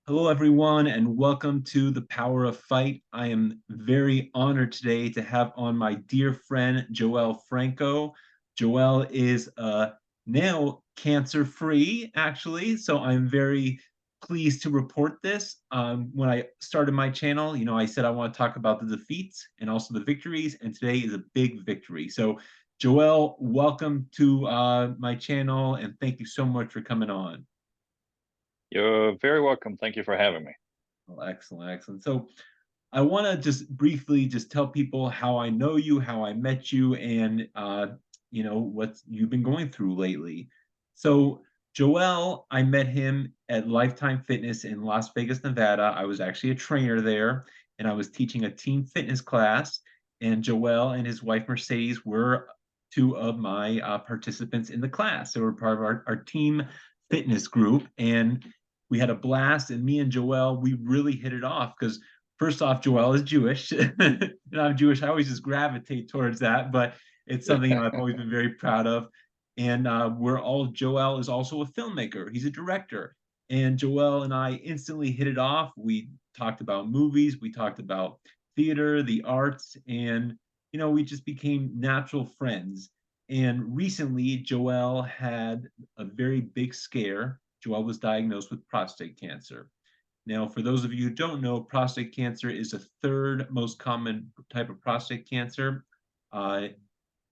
Hello, everyone, and welcome to The Power of Fight. I am very honored today to have on my dear friend, Joelle Franco. Joelle is now cancer-free, actually, so I'm very pleased to report this. When I started my channel, I said I want to talk about the defeats and also the victories, and today is a big victory. So, Joelle, welcome to my channel, and thank you so much for coming on. You're very welcome. Thank you for having me. Well, excellent, excellent. So I want to just briefly just tell people how I know you, how I met you, and what you've been going through lately. So Joel, I met him at Lifetime Fitness in Las Vegas, Nevada. I was actually a trainer there, and I was teaching a team fitness class. And Joel and his wife Mercedes were two of my participants in the class. They were part of our team fitness group, and we had a blast. And me and Joel, we really hit it off because first off, Joel is Jewish, and I'm Jewish. I always just gravitate towards that, but it's something I've always been very proud of. And Joel is also a filmmaker. He's a director. And Joel and I instantly hit it off. We talked about movies, we talked about theater, the arts, and we just became natural friends. And recently, Joel had a very big scare. Joel was diagnosed with prostate cancer. Now, for those of you who don't know, prostate cancer is the third most common type of prostate cancer uh,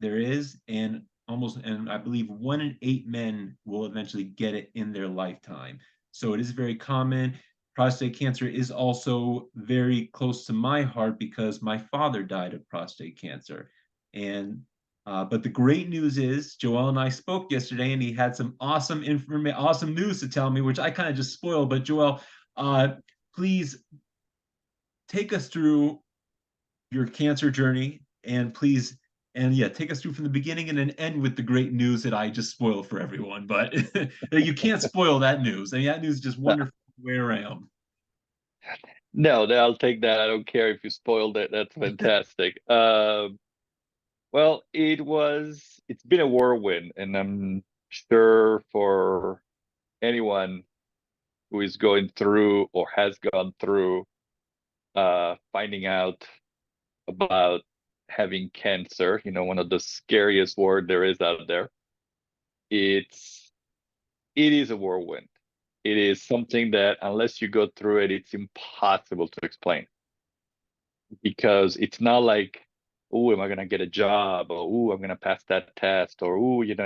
there is, and I believe 1 in 8 men will eventually get it in their lifetime. So it is very common. Prostate cancer is also very close to my heart because my father died of prostate cancer. And but the great news is Joel and I spoke yesterday, and he had some awesome news to tell me, which I kind of just spoiled. But Joel, uh, please take us through your cancer journey, and please, and yeah, take us through from the beginning and then end with the great news that I just spoiled for everyone. But you can't spoil that news. I mean, that news is just No, wonderful way around. no, I'll take that. I don't care if you spoiled it. That's fantastic. Well, it's been a whirlwind, and I'm sure for anyone who is going through or has gone through finding out about having cancer, one of the scariest word there is out there. It's it is a whirlwind. It is something that unless you go through it, it's impossible to explain because it's not like, oh, am I gonna get a job, or oh, I'm gonna pass that test, or oh, is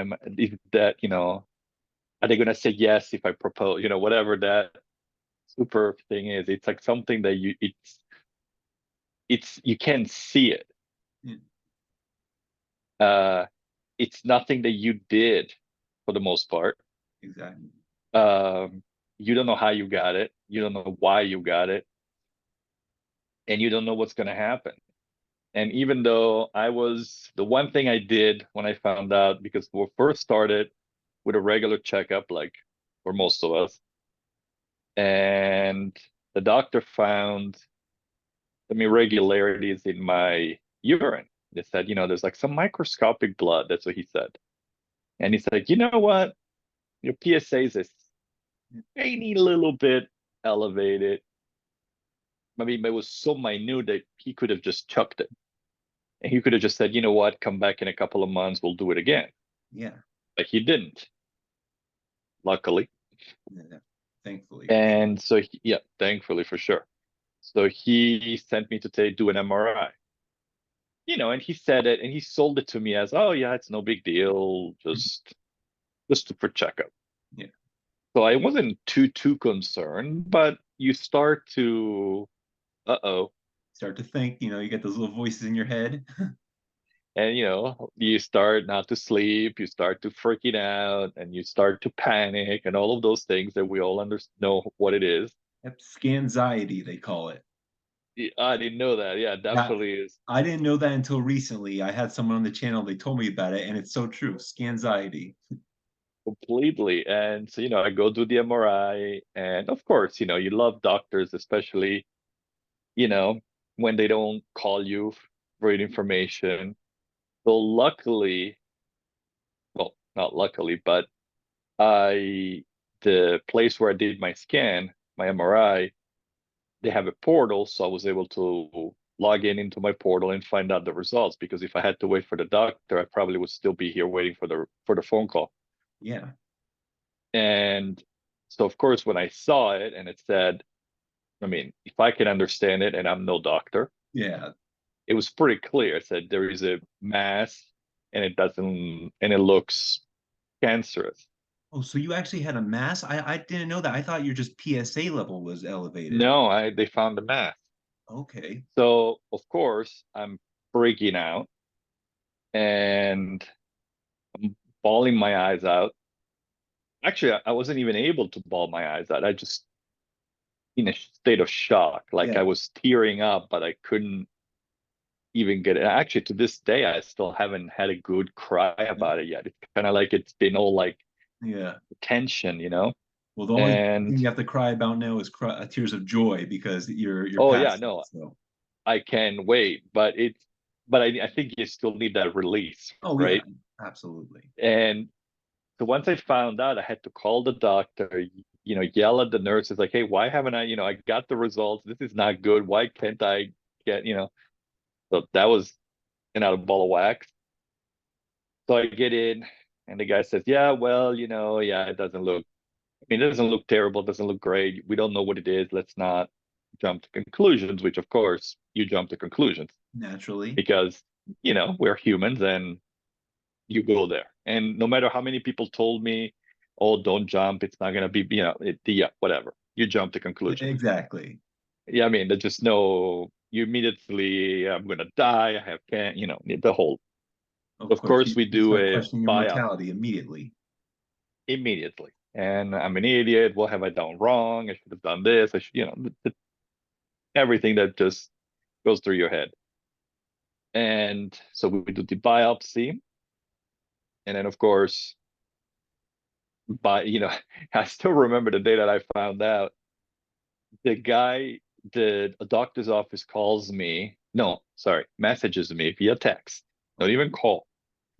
that, are they gonna say yes if I propose, whatever that super thing is. It's like something that it's you can't see it. Yeah, Uh, it's nothing that you did for the most part. exactly. Um, you don't know how you got it. You don't know why you got it, and you don't know what's gonna happen. And even though the one thing I did when I found out, because we first started with a regular checkup, like for most of us, and the doctor found some irregularities in my urine. They said, there's like some microscopic blood. That's what he said. And he's like, you know what? Your PSAs is tiny little bit elevated. I mean, it was so minute that he could have just chucked it. And he could have just said, you know what, come back in a couple of months, we'll do it again. Yeah, But he didn't, luckily. yeah, thankfully. And so, yeah, thankfully for sure. So he sent me to do an MRI, and he said it and he sold it to me as, oh, yeah, it's no big deal, just for checkup. Yeah, So I wasn't too concerned, but you start to, uh-oh. start to think. You get those little voices in your head. And you start not to sleep, you start to freaking out, and you start to panic, and all of those things that we all know what it is. Yep, scanxiety they call it. I didn't know that. Yeah, Yeah, definitely is I didn't know that until recently. I had someone on the channel. They told me about it, and it's so true. Scanxiety. completely. And so, I go do the MRI, and of course, you love doctors, especially, you know, when they don't call you for information. So luckily, well, not luckily, but I the place where I did my scan my MRI, they have a portal, so I was able to log in into my portal and find out the results. Because if I had to wait for the doctor, I probably would still be here waiting for the phone call. Yeah. And so, of course, when I saw it and it said, I mean, if I can understand it, and I'm no doctor, Yeah. it was pretty clear. It said there is a mass, and it looks cancerous. Oh, so you actually had a mass? I didn't know that. I thought your just PSA level was elevated. No, they found the mass. Okay. So, of course, I'm freaking out and I'm bawling my eyes out. Actually, I wasn't even able to bawl my eyes out. I just in a state of shock. Like Yeah. I was tearing up, but I couldn't even get it. Actually, to this day, I still haven't had a good cry about it yet. It's kind of like it's been all like Yeah. tension, you know? Well, the only thing And you have to cry about now is tears of joy because you're oh yeah, past it. no, So, I can wait, but I think you still need that release, oh yeah, right? absolutely. And so once I found out, I had to call the doctor, yell at the nurses like, "Hey, why haven't I got the results. This is not good. Why can't I get?" So that was another ball of wax. So I get in, and the guy says, "Yeah, well, yeah, it doesn't look. I mean, it doesn't look terrible. It doesn't look great. We don't know what it is. Let's not jump to conclusions." Which, of course, you jump to conclusions Naturally. because we're humans, and you go there. And no matter how many people told me, "Oh, don't jump. It's not gonna be, yeah, whatever." You jump to conclusions. Exactly. Yeah, I mean, there's just no. You immediately, I'm gonna die. I have can't, the whole. Of Of course, course, you, we you do start a questioning your biopsy mortality immediately. immediately, and I'm an idiot. What have I done wrong? I should have done this. I should, everything that just goes through your head. And so we do the biopsy, and then of course, I still remember the day that I found out. The guy, the doctor's office calls me. No, sorry, messages me via text, not even Okay. call.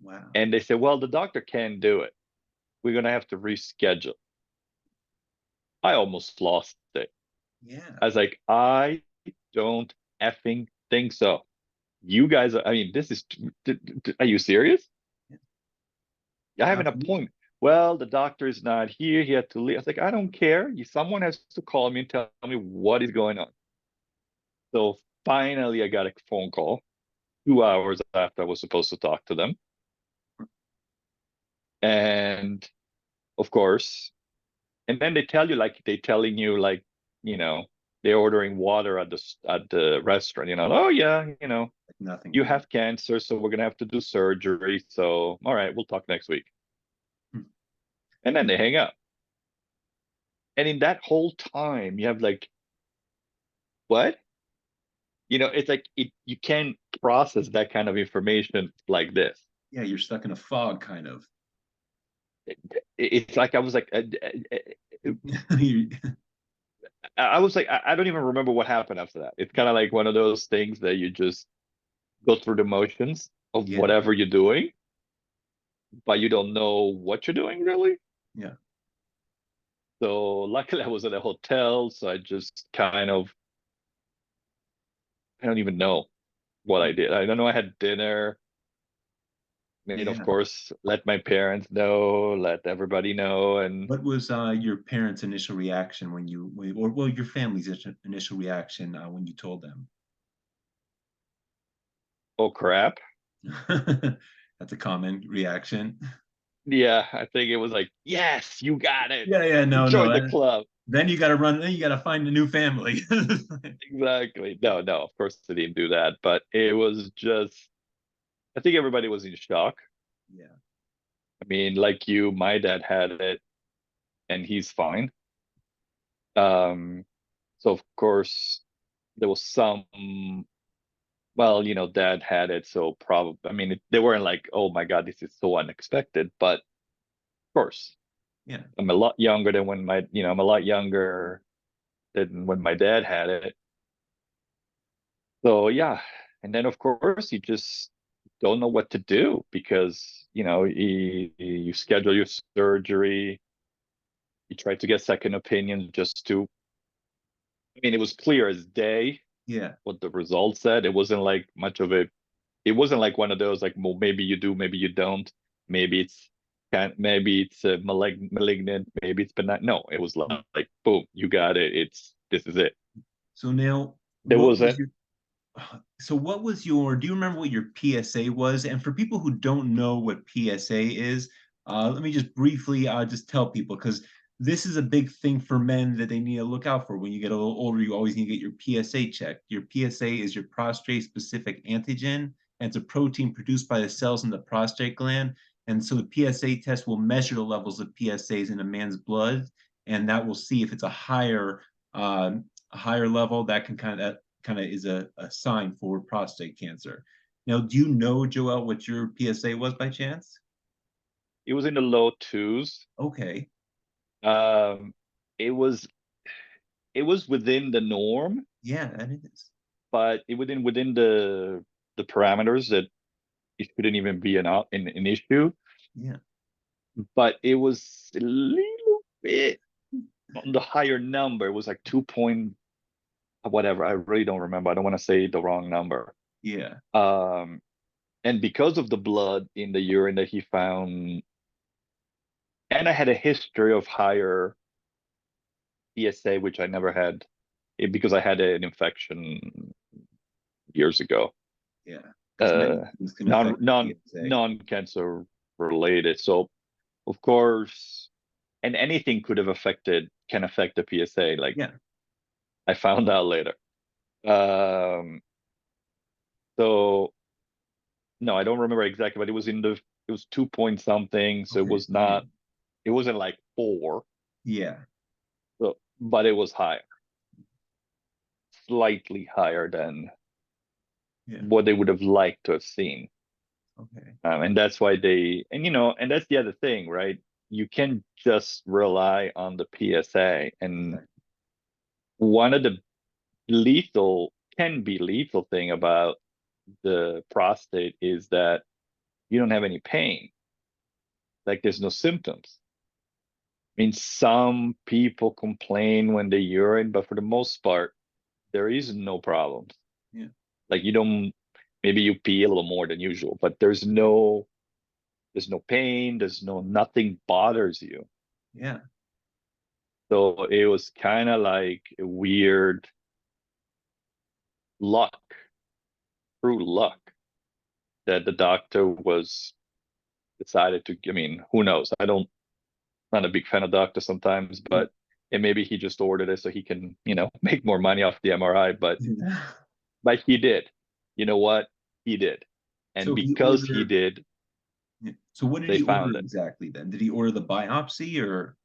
Wow. And they say, well, the doctor can't do it. We're going to have to reschedule. I almost lost it. Yeah. I was like, I don't effing think so. You guys are, I mean, this is, are you serious? Yeah. I have an Absolutely. appointment. Well, the doctor is not here. He had to leave. I was like, I don't care. Someone has to call me and tell me what is going on. So finally, I got a phone call 2 hours after I was supposed to talk to them. And of course, and then they telling you like, you know, they're ordering water at the restaurant, oh yeah, Like nothing you happened. have cancer, so we're gonna have to do surgery. So all right, we'll talk next week. Hmm. And then they hang up. And in that whole time, you have like, what? It's like you can't process that kind of information like this. Yeah, you're stuck in a fog, kind of. It's like I was like, You- I was like, I don't even remember what happened after that. It's kind of like one of those things that you just go through the motions of yeah. whatever you're doing, but you don't know what you're doing really. Yeah. So luckily I was at a hotel, so I just kind of, I don't even know what I did. I don't know. I had dinner, and of Yeah. course, let my parents know, let everybody know, and What was your parents' initial reaction or well, your family's initial reaction when you told them? oh crap. That's a common reaction. Yeah, I think it was like, yes, you got it. Yeah, yeah, no, no. Join the club. Then you got to run. Then you got to find a new family. Exactly. No, no, of course they didn't do that, but it was just, I think everybody was in shock. Yeah, I mean, like you, my dad had it and he's fine. Um, so of course there was some, well, dad had it, so probably, I mean, they weren't like, oh my God, this is so unexpected, but of course, yeah, I'm a lot younger than I'm a lot younger than when my dad had it. So yeah, and then of course you just don't know what to do because you schedule your surgery, you try to get second opinions just to I mean, it was clear as day Yeah. what the results said. It wasn't like much of a. It wasn't like one of those like, well, maybe you do, maybe you don't. Maybe it's maybe it's malignant, maybe it's benign. No, it was like boom, you got it. This is it. So now, There what was was a your so what was your do you remember what your PSA was? And for people who don't know what PSA is, let me just briefly just tell people because this is a big thing for men that they need to look out for. When you get a little older, you always need to get your PSA checked. Your PSA is your prostate specific antigen, and it's a protein produced by the cells in the prostate gland. And so the PSA test will measure the levels of PSAs in a man's blood, and that will see if it's a higher level that can kind of is a sign for prostate cancer. Now, do you know, Joelle, what your PSA was by chance? it was in the low twos. Okay. Um, it was it was within the norm, Yeah, that is. but it within the parameters that it shouldn't even be an issue. Yeah. But it was a little bit on the higher number. It was like 2 point whatever. I really don't remember. I don't want to say the wrong number. Yeah. Um, and because of the blood in the urine that he found, and I had a history of higher PSA, which I never had because I had an infection years ago. Yeah. Because many Uh, things can affect the PSA. non cancer related. So of course, and anything could have can affect the PSA. Like Yeah. I found out later. Um, so no, I don't remember exactly, but it was 2 point something. So Okay. Yeah. it wasn't like 4. Yeah. So, but it was higher, slightly higher than Yeah. what they would have liked to have seen. Okay. And that's why and that's the other thing, right? You can just rely on the PSA. And Exactly. one of the can be lethal thing about the prostate is that you don't have any pain. Like there's no symptoms. I mean, some people complain when they urine, but for the most part, there is no problems. Yeah. Like you don't, maybe you pee a little more than usual, but there's no pain, nothing bothers you. Yeah. So it was kind of like a weird luck, true luck that the doctor was decided to, I mean, who knows? Not a big fan of doctors sometimes, but and maybe he just ordered it so he can, make more money off the MRI, but he did. You know what? He did. And So he because he ordered. did, Yeah. So what did they he order found it. exactly then? Did he order the biopsy or?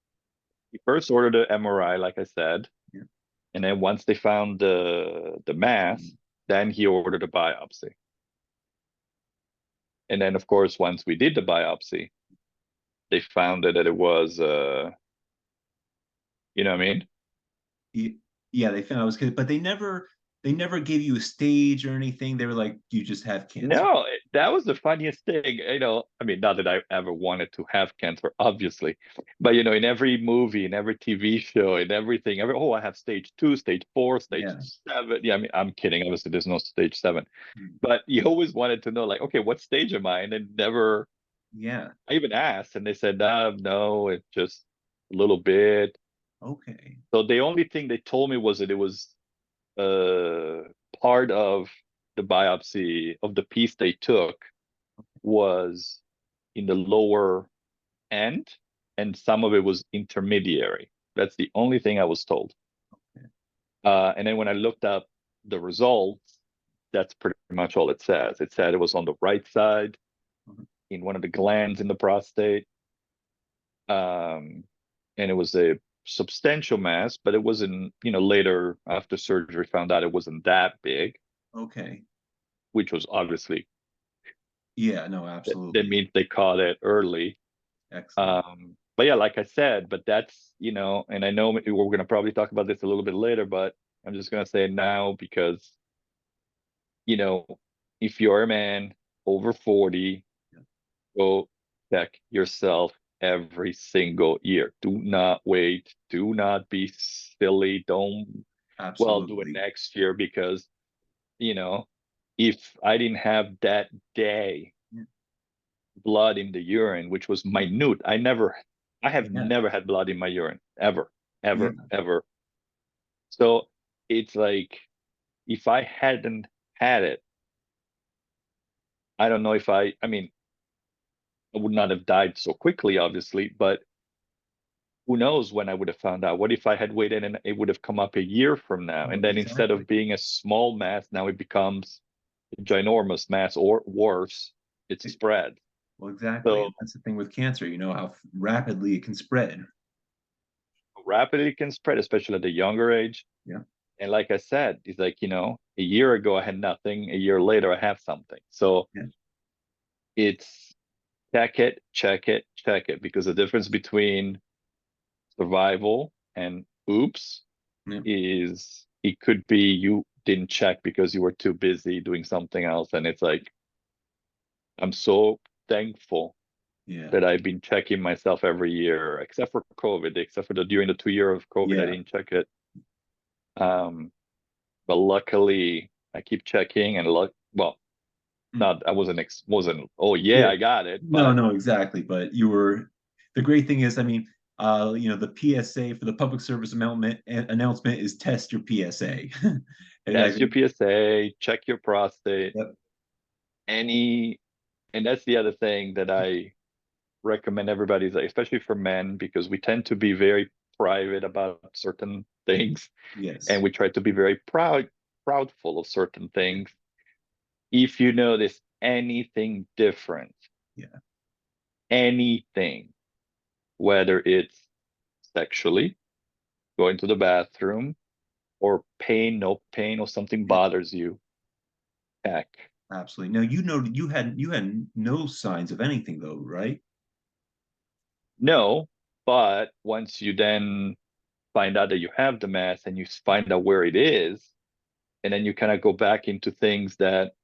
He first ordered an MRI, like I said, Yeah. and then once they found the mass, then he ordered a biopsy. And then of course, once we did the biopsy, they found that it was you know what I mean? Yeah, they found I was kidding, but they never gave you a stage or anything. They were like, you just have cancer. No, that was the funniest thing. I mean, not that I ever wanted to have cancer, obviously, but in every movie, in every TV show, in everything, oh, I have stage 2, stage 4, stage Yeah. 7. Yeah, I mean, I'm kidding. Obviously, there's no stage 7, Mm. but you always wanted to know, like, okay, what stage am I? And then never, Yeah. I even asked, and they said, no, it's just a little bit. Okay. So the only thing they told me was that it was uh, part of the biopsy of the piece they took was in the lower end, and some of it was intermediary. That's the only thing I was told. Okay. And then when I looked up the results, that's pretty much all it says. It said it was on the right side Mhm. in one of the glands in the prostate. And it was a substantial mass, but it wasn't, later after surgery found out it wasn't that big, Okay. which was obviously Yeah, no, that absolutely. means they caught it early. Excellent. But yeah, like I said, but that's, and I know we're going to probably talk about this a little bit later, but I'm just going to say it now because, you know, if you're a man over 40, Yeah. go check yourself every single year. Do not wait. Do not be silly. Don't. well, I'll do it Absolutely. next year because, you know, if I didn't have that day Yeah. blood in the urine, which was minute, I have Yeah. never had blood in my urine ever, Yeah. ever, ever. So it's like if I hadn't had it, I don't know if I mean, I would not have died so quickly, obviously, but who knows when I would have found out? What if I had waited and it would have come up a year from now? Well, And then instead exactly. of being a small mass, now it becomes a ginormous mass, or worse, it's It- spread. well, exactly. So And that's the thing with cancer, how rapidly it can spread. rapidly it can spread, especially at a younger age. Yeah. And like I said, it's like, a year ago I had nothing, a year later I have something. So Yeah. it's check it, check it, check it, because the difference between survival and oops Yeah. is it could be you didn't check because you were too busy doing something else. And it's like, I'm so thankful Yeah. that I've been checking myself every year, except for COVID, except for during the 2 year of COVID, I Yeah. didn't check it. Um, but luckily I keep checking and well, Mm. not, I wasn't, oh yeah, Yeah. I got it, No, but no, exactly. But the great thing is, the PSA for the public service announcement is test your PSA. And I test your think, PSA, check your prostate, yep. any, and that's the other thing that I recommend everybody, especially for men, because we tend to be very private about certain things, and Yes. we try to be very proudful of certain Yeah. things. If you notice anything different, Yeah. anything, whether it's sexually, going to the bathroom, or pain, no pain, or something Yeah. bothers you, heck, Absolutely. Now, you had no signs of anything though, right? no. But once you then find out that you have the mass and you find out where it is, and then you kind of go back into things that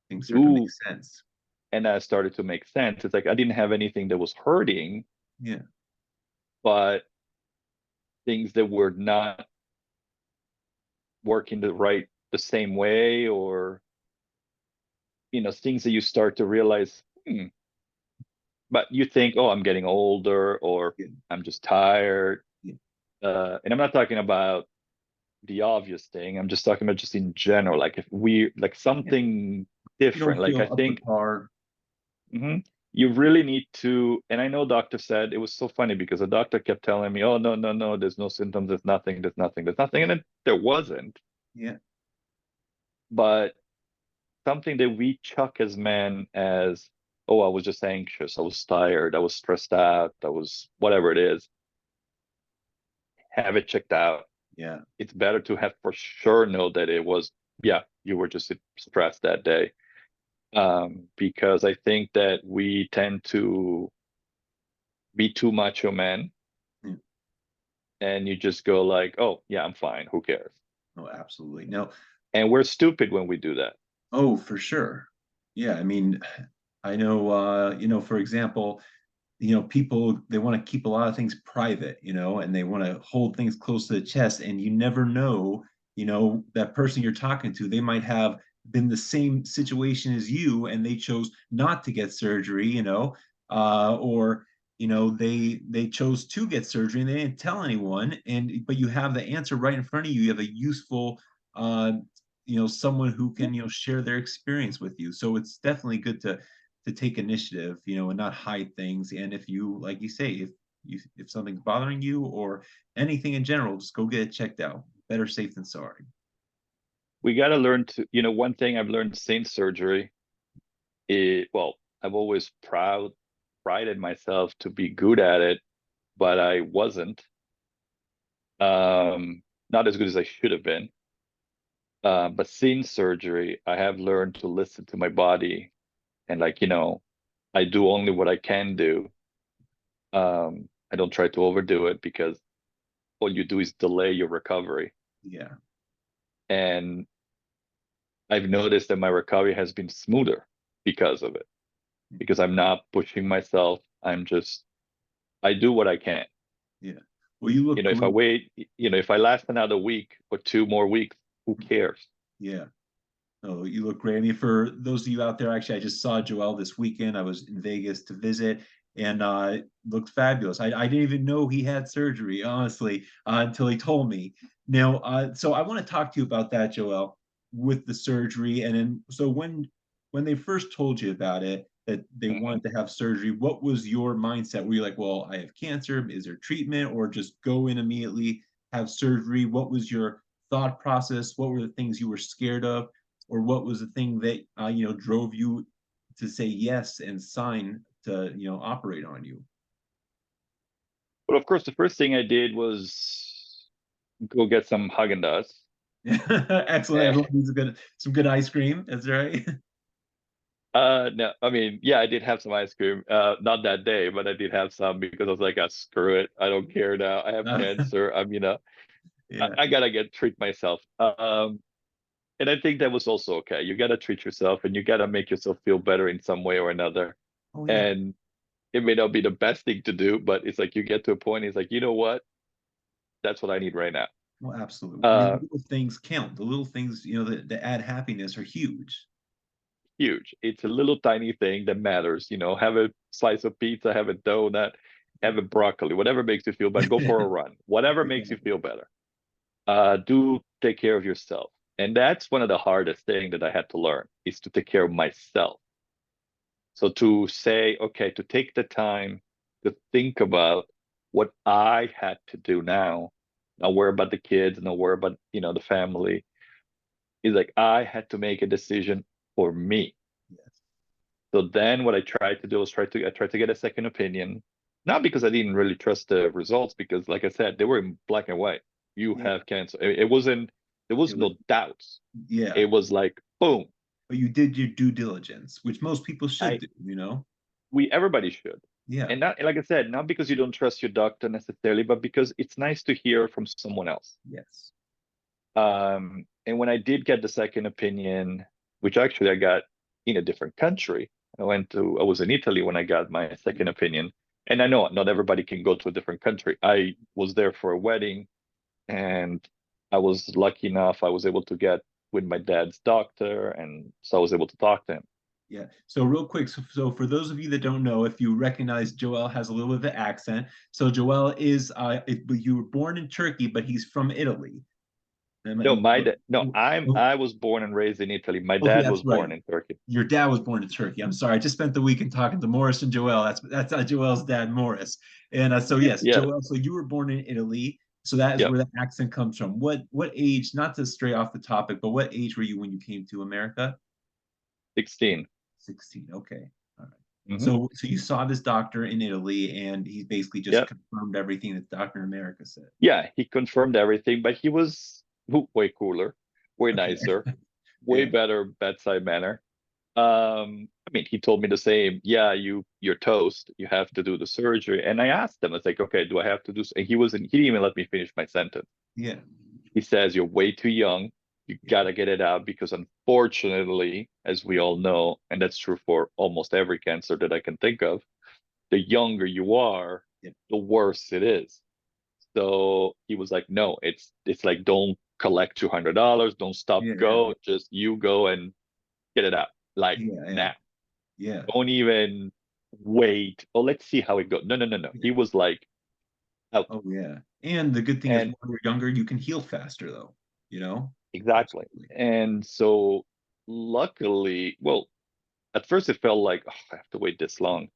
Things start to make do, sense. and that started to make sense. It's like I didn't have anything that was hurting, Yeah. but things that were not working the same way, or things that you start to realize, but you think, oh, I'm getting older, or Yeah. I'm just tired. Yeah. And I'm not talking about the obvious thing. I'm just talking about just in general, like if we like Yeah. something You different. don't Like I feel up to think, par. you really need to, and I know doctor said, it was so funny because the doctor kept telling me, oh, no, no, no, there's no symptoms, there's nothing, there's nothing, there's nothing. And then there wasn't. Yeah. But something that we chuck as men as, oh, I was just anxious, I was tired, I was stressed out, I was whatever it is, have it checked out. Yeah. It's better to have for sure know that it was, yeah, you were just stressed that day. Because I think that we tend to be too macho men, Yeah. and you just go like, oh yeah, I'm fine, who cares? Oh, absolutely. No. And we're stupid when we do that. Oh, for sure. Yeah. I know, for example, people they want to keep a lot of things private, and they want to hold things close to the chest, and you never know, that person you're talking to, they might have been the same situation as you and they chose not to get surgery, or they chose to get surgery and they didn't tell anyone, but you have the answer right in front of you. You have a useful someone who can share their experience with you. So it's definitely good to take initiative, and not hide things. And if you, like you say, if something's bothering you or anything in general, just go get it checked out. Better safe than sorry. We got to learn to, one thing I've learned since surgery is, well, I've always prided myself to be good at it, but I wasn't. Not as good as I should have been. But since surgery, I have learned to listen to my body, and like, I do only what I can do. I don't try to overdo it, because all you do is delay your recovery. Yeah. And I've noticed that my recovery has been smoother because of it, because I'm not pushing myself. I do what I can. Yeah. Well, you look If I great. wait, if I last another week or 2 more weeks, who cares? Yeah. Oh, you look great. I mean, for those of you out there, actually, I just saw Joelle this weekend. I was in Vegas to visit, and looked fabulous. I didn't even know he had surgery, honestly, until he told me. Now, so I want to talk to you about that, Joelle, with the surgery. And then, so when they first told you about it, that they Mhm. wanted to have surgery, what was your mindset? Were you like, well, I have cancer, is there treatment, or just go in immediately, have surgery? What was your thought process? What were the things you were scared of? Or what was the thing that drove you to say yes and sign to operate on you? But of course, the first thing I did was go get some Haagen-Dazs. Excellent. Eh, Everyone needs some good ice cream. That's right. no, I mean, yeah, I did have some ice cream. Not that day, but I did have some because I was like, screw it, I don't care now. I have cancer. Yeah. I gotta get treat myself. And I think that was also okay. You gotta treat yourself, and you gotta make yourself feel better in some way or another. Oh yeah. And it may not be the best thing to do, but it's like you get to a point. It's like, you know what? That's what I need right now. Well, absolutely. I mean, Uh, the little things count. The little things, that add happiness are huge. Huge. It's a little tiny thing that matters. Have a slice of pizza, have a donut, have a broccoli, whatever makes you feel better. Go for a run, whatever makes you Exactly. feel better. Do take care of yourself. And that's one of the hardest things that I had to learn is to take care of myself. So to say, okay, to take the time to think about what I had to do now, not worry about the kids, not worry about, the family, is like I had to make a decision for me. Yes. So then what I tried to do was I tried to get a second opinion, not because I didn't really trust the results, because like I said, they were in black and white. You Yeah. have cancer. It wasn't, there was It was, no doubts. yeah. It was like, boom. But you did your due diligence, which most people should I do. Everybody should. Yeah. And not like I said, not because you don't trust your doctor necessarily, but because it's nice to hear from someone else. Yes. And when I did get the second opinion, which actually I got in a different country, I was in Italy when I got my second opinion. And I know not everybody can go to a different country. I was there for a wedding, and I was lucky enough, I was able to get with my dad's doctor. And so I was able to talk to him. Yeah. So real quick, so for those of you that don't know, if you recognize Joel has a little bit of an accent. So Joel is, but you were born in Turkey, but he's from Italy. No, my dad, no, Oh, I was born and raised in Italy. My okay, dad that's was right. born in Turkey. Your dad was born in Turkey. I'm sorry. I just spent the weekend talking to Morris and Joel. That's Joel's dad, Morris. And so yes, Yeah, Joel. So you were born in Italy. So that is yeah, where the accent comes from. What age? Not to stray off the topic, but what age were you when you came to America? 16. 16. Okay. All right. Hmm. So you saw this doctor in Italy and he basically just Yeah, confirmed everything that the doctor in America said. yeah, he confirmed everything, but he was way cooler, way Okay. nicer, way Yeah. better bedside manner. I mean, he told me the same. Yeah, you're toast. You have to do the surgery. And I asked him, I was like, okay, do I have to do? And he didn't even let me finish my sentence. Yeah. He says you're way too young. You Yeah. gotta get it out because unfortunately, as we all know, and that's true for almost every cancer that I can think of, the younger you are, Yeah. the worse it is. So he was like, no, it's like don't collect $200, don't stop, Yeah. go, just you go and get it out like Yeah. Yeah. now. Yeah. Don't even wait. Oh, let's see how it goes. No, no, no, no. Yeah. He was like out. Oh yeah. And the good thing is And when you're younger, you can heal faster though, you know? exactly. Absolutely. And so luckily, well, at first it felt like, oh, I have to wait this long.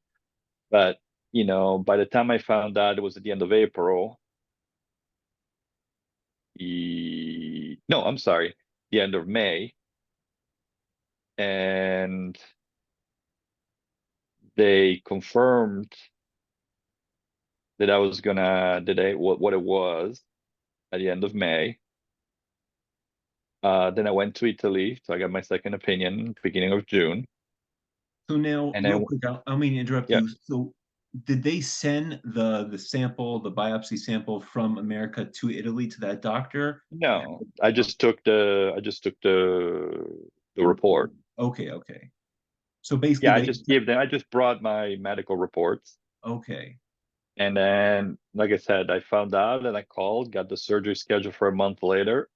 But, by the time I found out it was at the end of April, no, I'm sorry, the end of May, and they confirmed that I was gonna that I what it was at the end of May. Then I went to Italy, so I got my second opinion beginning of June, So now, and real then quick, I don't mean to interrupt yeah, you. So did they send the sample, the biopsy sample from America to Italy to that doctor? no, I just took the report. Okay, okay. So basically Yeah, they I just brought my medical reports, okay. And then, like I said, I found out and I called, got the surgery scheduled for a month later.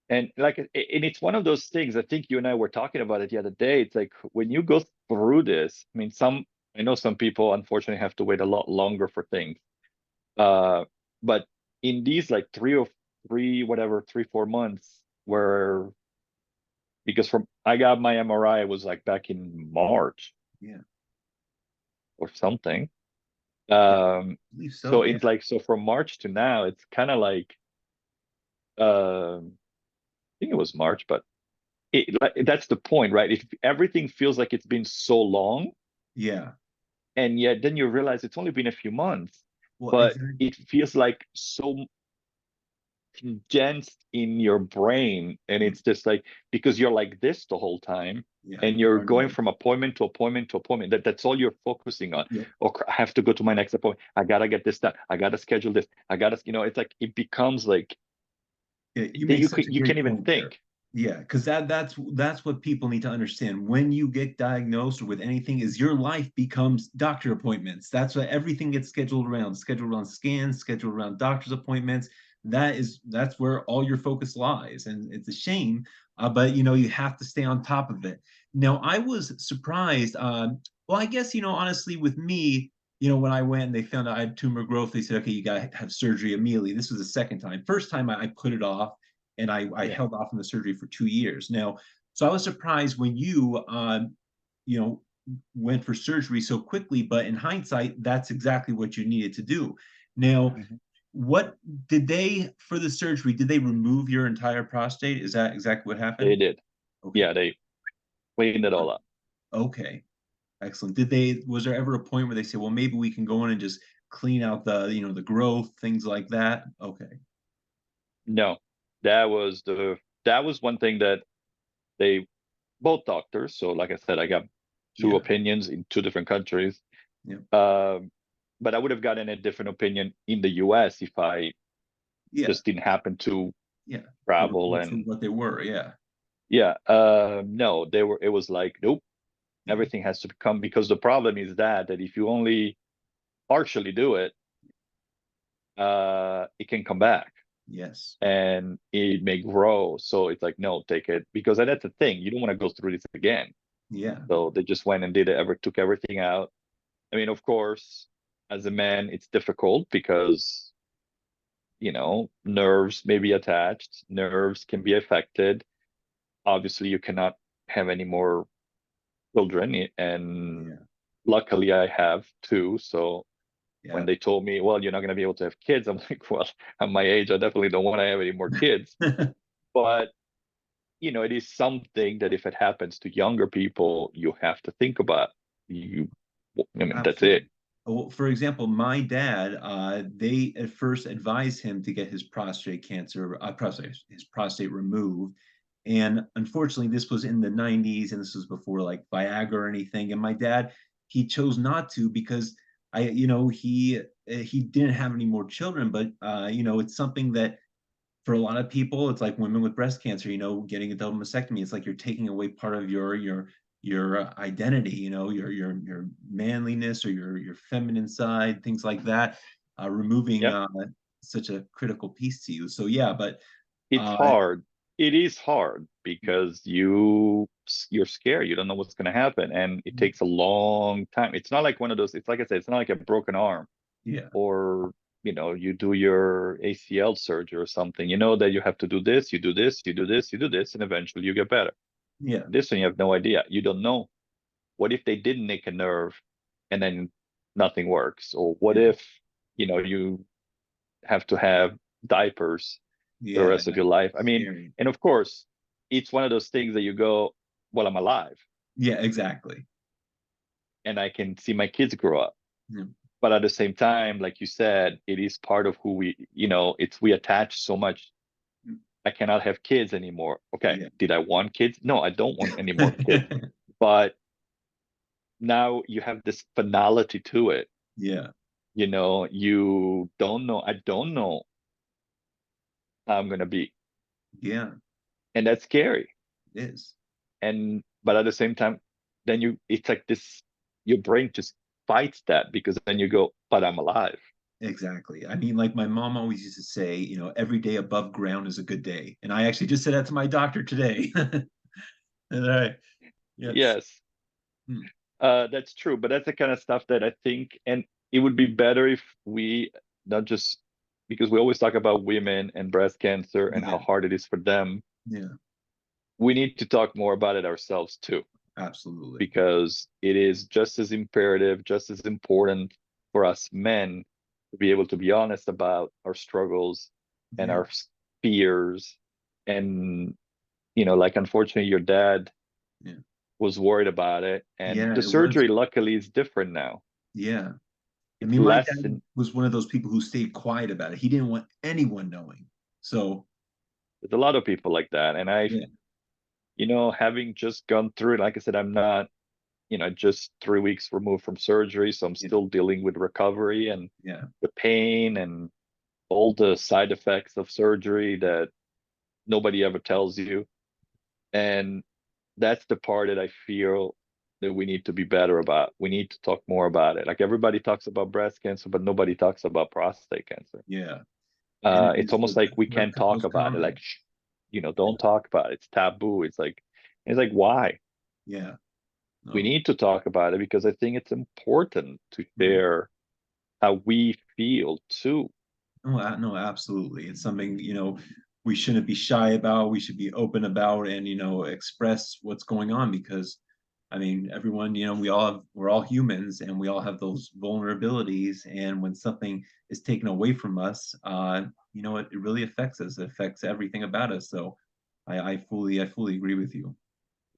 And and it's one of those things, I think you and I were talking about it the other day. It's like when you go through this, I mean, I know some people unfortunately have to wait a lot longer for things. Uh, but in these like whatever, 3, 4 months where, because from I got my MRI, it was like back in March Yeah. or something. Yeah. I believe So so. Yeah. it's like, so from March to now, it's kind of like, I think it was March, but that's the point, right? If everything feels like it's been so long, Yeah. and yet then you realize it's only been a few months, Well, but exactly. it feels like so condensed in your brain, and it's just like, because you're like this the whole time, Yeah. and You you're are going going. from appointment to appointment to appointment. That's all you're focusing on. Yeah. Or I have to go to my next appointment. I gotta get this done. I gotta schedule this. I gotta, it's like it becomes like Yeah, you make such a you can't great even point there. think. Yeah, because that's what people need to understand. When you get diagnosed or with anything, is your life becomes doctor appointments. That's what everything gets scheduled around scans, scheduled around doctor's appointments. That's where all your focus lies, and it's a shame. But you have to stay on top of it. Now, I was surprised. Well, I guess honestly, with me, when I went and they found out I had tumor growth, they said, okay, you got to have surgery immediately. This was the second time. First time I put it off and I Yeah. held off on the surgery for 2 years. Now, so I was surprised when you know, went for surgery so quickly, but in hindsight, that's exactly what you needed to do. Now, Mhm. what did they for the surgery? Did they remove your entire prostate? Is that exactly what They happened? did. Okay. Yeah, they cleaned it all up. Okay. Excellent. Was there ever a point where they say, well, maybe we can go in and just clean out the growth, things like that? Okay. No, that was one thing that they, both doctors. So like I said, I got two Yeah. opinions in two different countries. Yeah. Um, but I would have gotten a different opinion in the US if I Yeah. just didn't happen to Yeah. The travel. reports were And what they were. Yeah. yeah, no, it was like, nope, Yeah. everything has to come, because the problem is that if you only partially do it, it can come back Yes. and it may grow. So it's like, no, take it, because that's the thing. You don't want to go through this again. Yeah. So they just went and took everything out. I mean, of course, as a man, it's difficult because, nerves may be attached, nerves can be affected. Obviously, you cannot have any more children. And Yeah. luckily, I have two. So when Yeah. they told me, well, you're not going to be able to have kids, I'm like, well, at my age, I definitely don't want to have any more kids. But it is something that if it happens to younger people, you have to think about. You, I mean, that's it. Absolutely. Well, for example, my dad, they at first advised him to get his prostate removed. And unfortunately, this was in the 90s and this was before like Viagra or anything. And my dad, he chose not to because he didn't have any more children, but it's something that for a lot of people, it's like women with breast cancer, getting a double mastectomy. It's like you're taking away part of your identity, your manliness or your feminine side, things like that, removing Yep. such a critical piece to you. So yeah, but It's uh, hard. It is hard because you're scared. You don't know what's going to happen, and it takes a long time. It's not like one of those. It's like I said. It's not like a broken arm, yeah, or you do your ACL surgery or something. You know that you have to do this. You do this. You do this. You do this, and eventually you get better. yeah, This one you have no idea. You don't know. What if they didn't nick a nerve, and then nothing works? Or what yeah, if you have to have diapers for the yeah. rest of your life? I mean, Scary. and of course, it's one of those things that you go, well, I'm alive Yeah, exactly. and I can see my kids grow up. Yeah, But at the same time, like you said, it is part of who we attach so much. I cannot have kids anymore. Okay. yeah, Did I want kids? No, I don't want any more kids. But now you have this finality to it. yeah, You don't know. I don't know how I'm going to be. yeah. And that's scary. It is. But at the same time, then it's like this, your brain just fights that, because then you go, but I'm alive. Exactly. I mean, like my mom always used to say, every day above ground is a good day. And I actually just said that to my doctor today. And yes. Yes, Hmm. that's true. But that's the kind of stuff that I think, and it would be better if we not just, because we always talk about women and breast cancer and Yeah. how hard it is for them. Yeah. We need to talk more about it ourselves too, Absolutely. because it is just as imperative, just as important for us men to be able to be honest about our struggles and Yeah. our fears. And, like unfortunately, your dad Yeah. was worried about it. And Yeah. the It was. surgery, luckily, is different now. Yeah. I It's mean, my less dad than, was one of those people who stayed quiet about it. He didn't want anyone knowing. So, there's a lot of people like that. And yeah. having just gone through it, like I said, I'm not, just 3 weeks removed from surgery. So I'm Yeah. still dealing with recovery and Yeah. the pain and all the side effects of surgery that nobody ever tells you. And that's the part that I feel that we need to be better about. We need to talk more about it. Like everybody talks about breast cancer, but nobody talks about prostate cancer. Yeah. And it It's is almost like we the can't talk most about it. common. Like, don't talk about it. It's taboo. It's like, why? Yeah. We No. need to talk about it because I think it's important to Mhm. share how we feel too. No, no, absolutely. It's something, we shouldn't be shy about. We should be open about and, express what's going on because I mean, everyone, we're all humans and we all have those vulnerabilities. And when something is taken away from us, it really affects us. It affects everything about us. So I fully agree with you.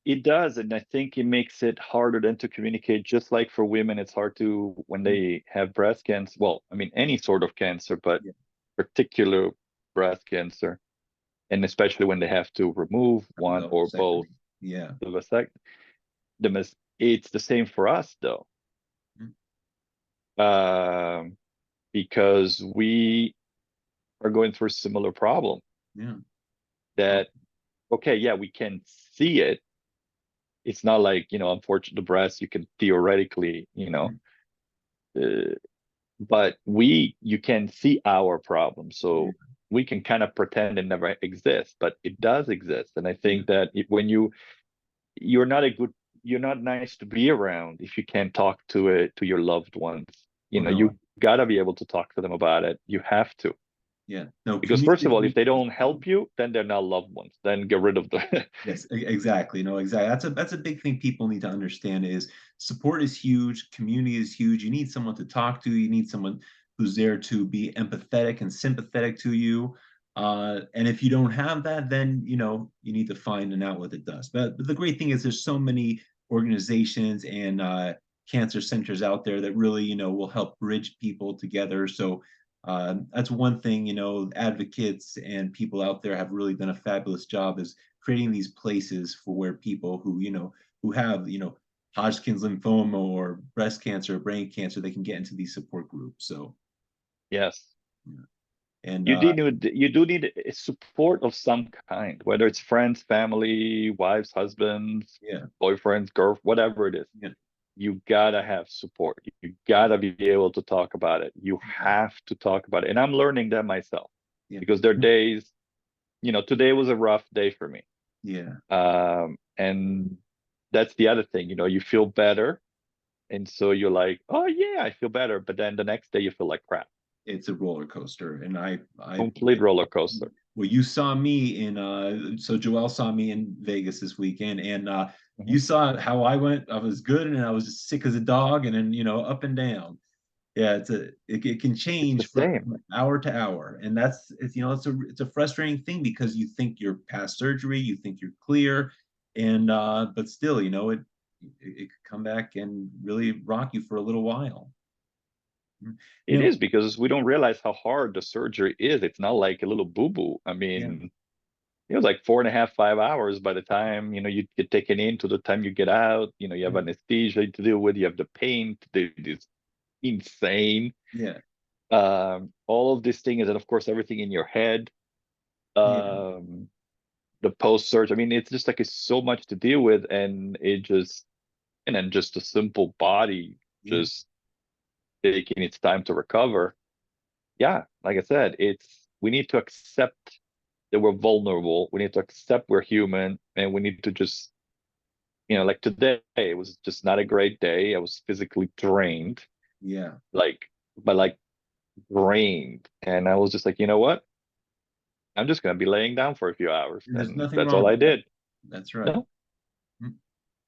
It does, and I think it makes it harder then to communicate. Just like for women, it's hard to when Mm. they have breast cancer. Well, I mean, any sort of cancer, but Yeah, particular breast cancer, and especially when they have to remove one the or both vasectomy. Yeah. the vasect the mas- it's the same for us though, Mm. um, because we are going through a similar problem. Yeah. Oh, That okay, yeah, we can see it. It's not like unfortunately, the breast you can theoretically mhm. uh, but you can see our problem, Yeah. so we can kind of pretend it never exists, but it does exist. And I Yeah. think that when you're not a good you're not nice to be around if you can't talk to your loved ones. Oh, no. You got to be able to talk to them about it. You have to, Yeah. No, because first of all, if communication they is don't key. help you, then they're not loved ones, then get rid of them. Yes, exactly. No, exactly. That's a big thing people need to understand is support is huge, community is huge. You need someone to talk to. You need someone who's there to be empathetic and sympathetic to you. And if you don't have that, then you need to find an outlet that does. But the great thing is there's so many organizations and cancer centers out there that really will help bridge people together. So that's one thing advocates and people out there have really done a fabulous job is creating these places for where people who have Hodgkin's lymphoma or breast cancer or brain cancer, they can get into these support groups. So Yes, yeah. And you do need a support of some kind, whether it's friends, family, wives, husbands, yeah, boyfriends, girl, whatever it is. yeah, You gotta have support. You gotta be able to talk about it. You yeah, have to talk about it. And I'm learning that myself, yeah, because there are days, today was a rough day for me. yeah. And that's the other thing, you feel better. And so you're like, oh yeah, I feel better. But then the next day you feel like crap. It's a roller coaster, and Complete roller coaster. well, you saw me in so Joelle saw me in Vegas this weekend, and Mhm. you saw how I went. I was good, and I was just sick as a dog, and then up and down. Yeah, it can It's the change same. from hour to hour, and it's a frustrating thing because you think you're past surgery, you think you're clear, and but still, it could come back and really rock you for a little while. Mm. It Now, is, because we don't realize how hard the surgery is. It's not like a little boo-boo. I yeah, mean, it was like 4.5, 5 hours by the time, you get taken in to the time you get out. You have yeah, anesthesia to deal with, you have the pain to do. It's insane. yeah, All of these things, and of course, everything in your head. yeah, Um, the post-surgery, I mean, it's just like it's so much to deal with, and then just a simple body yeah. just taking its time to recover. Yeah, like I said, we need to accept that we're vulnerable. We need to accept we're human, and we need to just, like today, it was just not a great day. I was physically drained, Yeah. like, but like drained. And I was just like, you know what? I'm just gonna be laying down for a few hours. And there's And nothing that's wrong all I with that. did. That's right. No, Mm,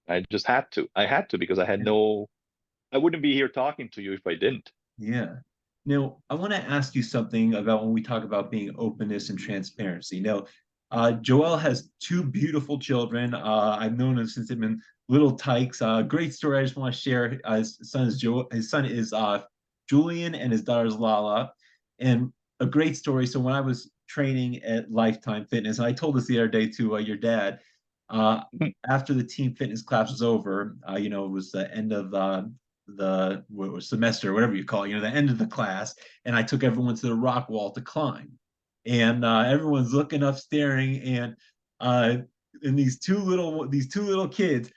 I just had to. I had to because I wouldn't be here talking to you if I didn't. yeah. Now, I want to ask you something about when we talk about being openness and transparency. Now, Joelle has two beautiful children. I've known them since they've been little tykes. Great story. I just want to share. His son is Julian, and his daughter is Lala. And a great story. So when I was training at Lifetime Fitness, and I told this the other day to your dad. Uh, After the team fitness class was over, it was the end of the semester, whatever you call it, the end of the class, and I took everyone to the rock wall to climb, and everyone's looking up, staring, uh, and these two little kids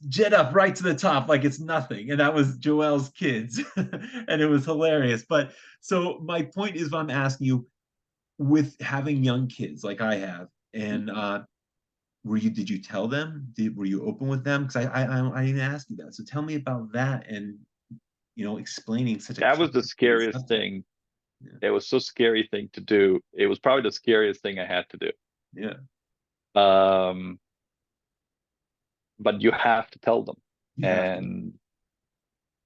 jet up right to the top like it's nothing, and that was Joelle's kids, and it was hilarious. But so my point is, I'm asking you, with having young kids like I have, and did you tell them? Were you open with them? Because I didn't ask you that. So tell me about that, and explaining such a That was the complicated scariest subject. thing. Yeah. It was so scary thing to do. It was probably the scariest thing I had to do. Yeah. Um, but you have to tell them. You have to. And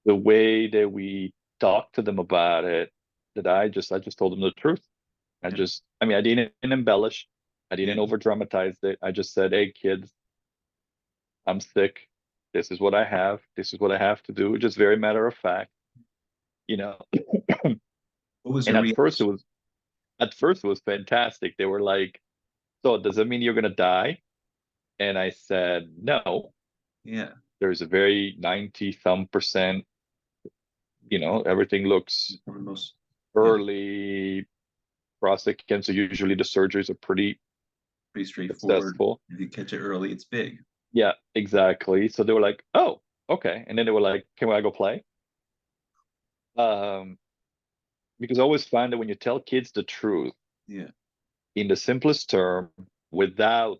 the way that we talked to them about it, that I just told them the truth. Yeah. I mean, I didn't embellish. I didn't Yeah. over dramatize it. I just said, hey, kids, I'm sick. This is what I have. This is what I have to do. Just very matter of fact, you know. What was And her reaction? at first it was fantastic. They were like, so does that mean you're gonna die? And I said, no. Yeah. There's a very 90 some percent, everything looks One of the most. Yeah. early. Prostate cancer, usually the surgeries are pretty Pretty straightforward. successful. If you catch it early, it's big. Yeah, exactly. So they were like, oh, okay. And then they were like, can I go play? Um, because I always find that when you tell kids the truth Yeah. in the simplest term, without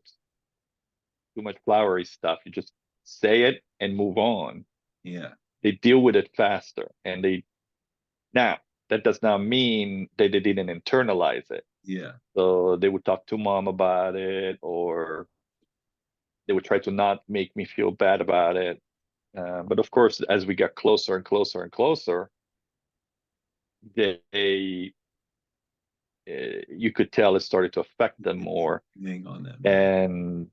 too much flowery stuff, you just say it and move on. Yeah. They deal with it faster. Now, that does not mean that they didn't internalize it. Yeah. So they would talk to mom about it, or they would try to not make me feel bad about it. But of course, as we got closer and closer and closer, they you could tell it started to affect them It's more, weighing on them. Yeah. and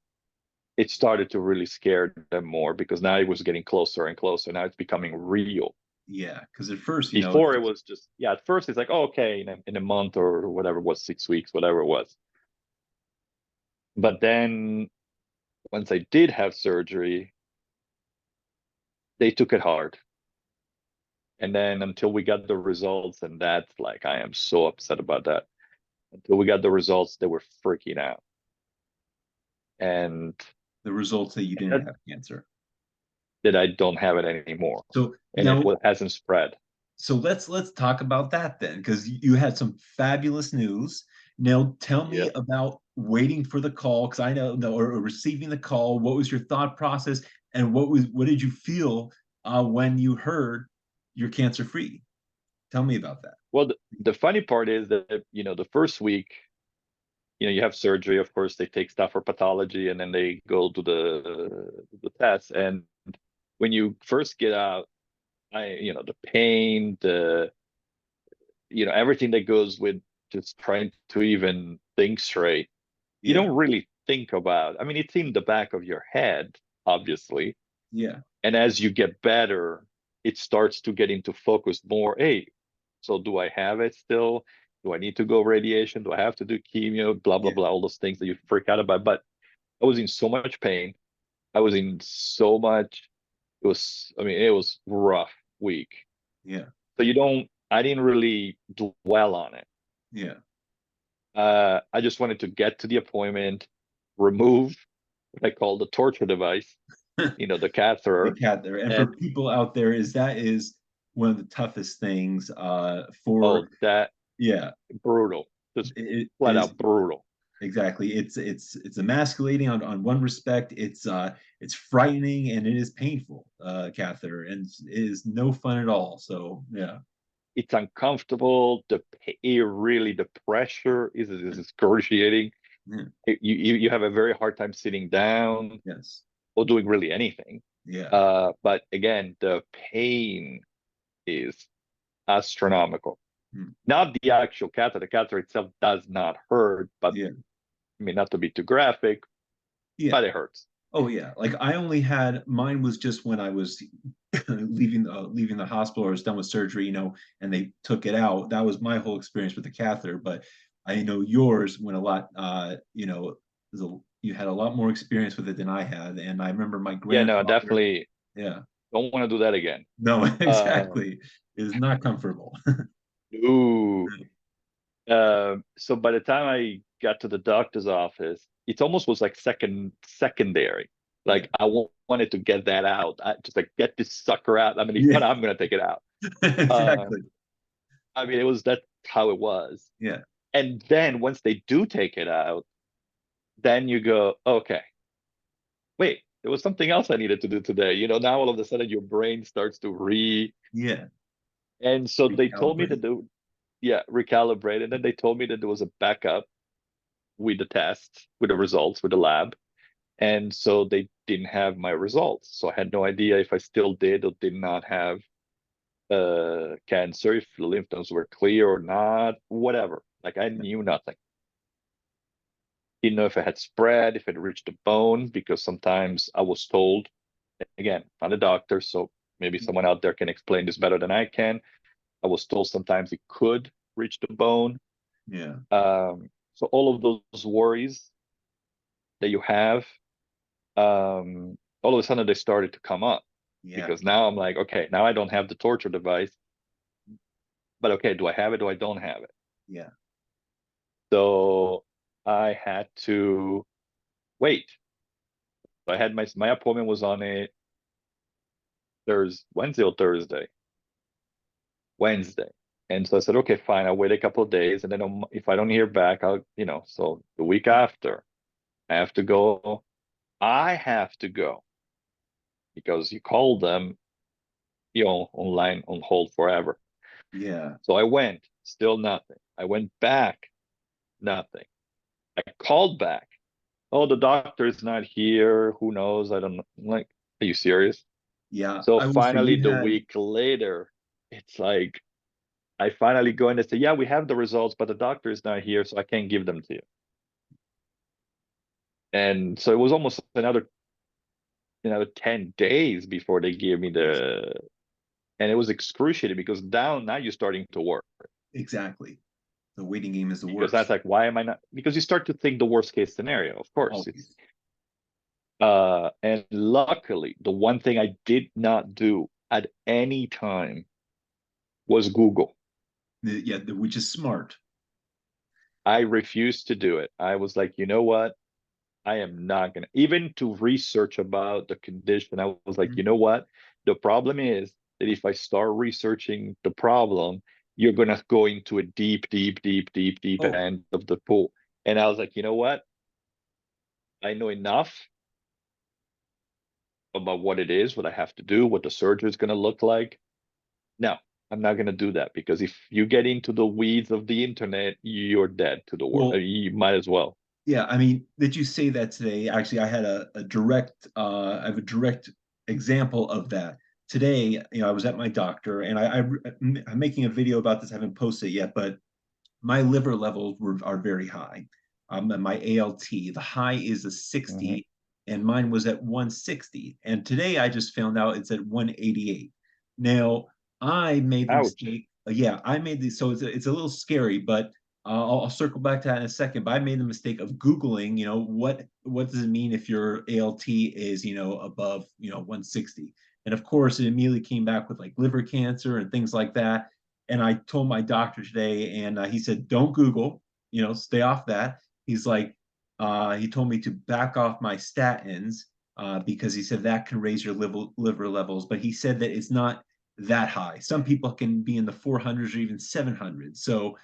it started to really scare them more because now it was getting closer and closer. Now it's becoming real. Yeah. Because at first, Before it was just, yeah, at first it's like, oh, okay, in a month or whatever it was, 6 weeks, whatever it was. But then once I did have surgery, they took it hard. And then until we got the results, and that's like, I am so upset about that. Until we got the results, they were freaking out. And the results that you didn't that, have cancer. that I don't have it anymore. So And it now, hasn't spread. so let's talk about that then, because you had some fabulous news. Now, tell me Yep. about waiting for the call, because I know, no, or receiving the call. What was your thought process, and what did you feel when you heard you're cancer free? Tell me about that. Well, the funny part is that, the first week, you have surgery. Of course, they take stuff for pathology and then they go to the tests. And when you first get out, the pain, everything that goes with just trying to even think straight, you Yeah, don't really think about. I mean, it's in the back of your head, obviously. yeah, And as you get better, it starts to get into focus more. Hey, so do I have it still? Do I need to go radiation? Do I have to do chemio? Blah, blah, yeah, blah, all those things that you freak out about. But I was in so much pain. I was in so much, it was rough week. yeah, So I didn't really dwell on it. yeah. I just wanted to get to the appointment, remove what I call the torture device, the The catheter. cat there. And And for people out there, is one of the toughest things for Oh, that yeah, brutal. Just it flat is out brutal. exactly. It's emasculating on one respect. It's frightening and it is painful, catheter, and it is no fun at all. So yeah. It's uncomfortable. Really, the pressure is excruciating. Yeah. You have a very hard time sitting down Yes. or doing really anything. Yeah. But again, the pain is astronomical. Mm. Not the actual catheter. The catheter itself does not hurt, but Yeah. I mean, not to be too graphic, Yeah. but it hurts. Oh yeah. Like I only had mine was just when I was leaving the hospital or was done with surgery, and they took it out. That was my whole experience with the catheter. But I know yours went a lot. You had a lot more experience with it than I had, and I remember my Yeah, no, grandfather. definitely Yeah. don't want to do that again. No, Uh, exactly. It is not comfortable. ooh. So by the time I got to the doctor's office, it almost was like secondary. Yeah. Like wanted to get that out. I just like get this sucker out. I mean, if Yeah. not, I'm gonna take it out. Uh, Exactly. I mean, that's how it was. Yeah. And then once they do take it out, then you go, okay, wait, there was something else I needed to do today. Now all of a sudden your brain starts to Yeah. and so they told me to Recalibrate. do, yeah, recalibrate. And then they told me that there was a backup with the tests, with the results, with the lab. And so they didn't have my results. So I had no idea if I still did or did not have cancer, if the lymph nodes were clear or not, whatever. Like I Yeah. knew nothing. Didn't know if it had spread, if it reached the bone, because sometimes I was told, again, not a doctor, so maybe someone out there can explain this better than I can. I was told sometimes it could reach the bone. Yeah. So all of those worries that you have, all of a sudden they started to come up Yeah. because now I'm like, okay, now I don't have the torture device, but okay, do I have it? Do I don't have it? Yeah. So I had to wait. So I had my appointment was on a Thursday, Wednesday or Thursday, Wednesday. And so I said, okay, fine. I'll wait a couple of days, and then if I don't hear back, so the week after, I have to go. I have to go because you call them, online on hold forever. Yeah. So I went, still nothing. I went back, nothing. I called back. Oh, the doctor is not here. Who knows? I don't know. I'm like, are you serious? Yeah. So I will say finally, we the had week later, it's like I finally go in and say, yeah, we have the results, but the doctor is not here, so I can't give them to you. And so it was almost another 10 days before they gave me and it was excruciating because now you're starting to work exactly. The waiting game is the because that's worst. like, why am I not? Because you start to think the worst case scenario, of course. It's Always. and luckily, the one thing I did not do at any time was Google. Yeah, which is smart. I refused to do it. I was like, you know what? I am not gonna even to research about the condition. I was like, you Mhm. know what? The problem is that if I start researching the problem, you're gonna go into a deep, deep, deep, deep, deep Oh, end of the pool. And I was like, you know what? I know enough about what it is, what I have to do, what the surgery is gonna look like. No, I'm not gonna do that because if you get into the weeds of the internet, you're dead to the world. well, You might as well. yeah. I mean, that you say that today. Actually, I had a direct. I have a direct example of that today. I was at my doctor, and I'm making a video about this. I haven't posted it yet, but my liver levels are very high. And my ALT, the high is a Mhm. 60, and mine was at 160. And today I just found out it's at 188. Now I made the Ouch. mistake. Yeah, I made the so it's a little scary, but I'll circle back to that in a second. But I made the mistake of Googling, what does it mean if your ALT is, above, 160? And of course, it immediately came back with like liver cancer and things like that. And I told my doctor today, and he said, "Don't Google, stay off that." He's like, he told me to back off my statins because he said that can raise your liver levels. But he said that it's not. that high. Some people can be in the 400s or even 700s. So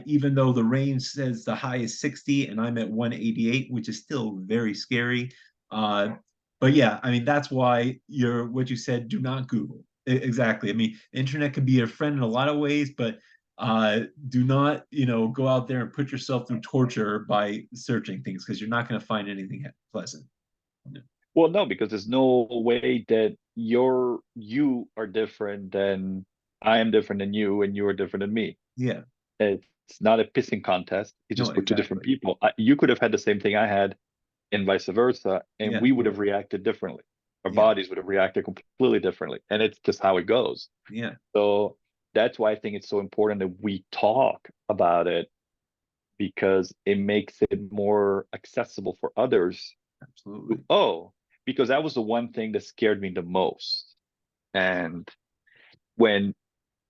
even though the range says the high is 60 and I'm at 188, which is still very scary. Uh, but yeah, I mean, that's why you're what you said, do not Google. Exactly. I mean, internet can be your friend in a lot of ways, but do not, go out there and put yourself through torture by searching things because you're not going to find anything pleasant. Well, no, because there's no way that you are different than I am different than you, and you are different than me. Yeah. It's not a pissing contest. It's No, just for two different exactly. people. You could have had the same thing I had, and vice versa, and Yeah. we would have reacted differently. Our Yeah. bodies would have reacted completely differently, and it's just how it goes. Yeah. So that's why I think it's so important that we talk about it, because it makes it more accessible for others. Absolutely. Oh, because that was the one thing that scared me the most. And when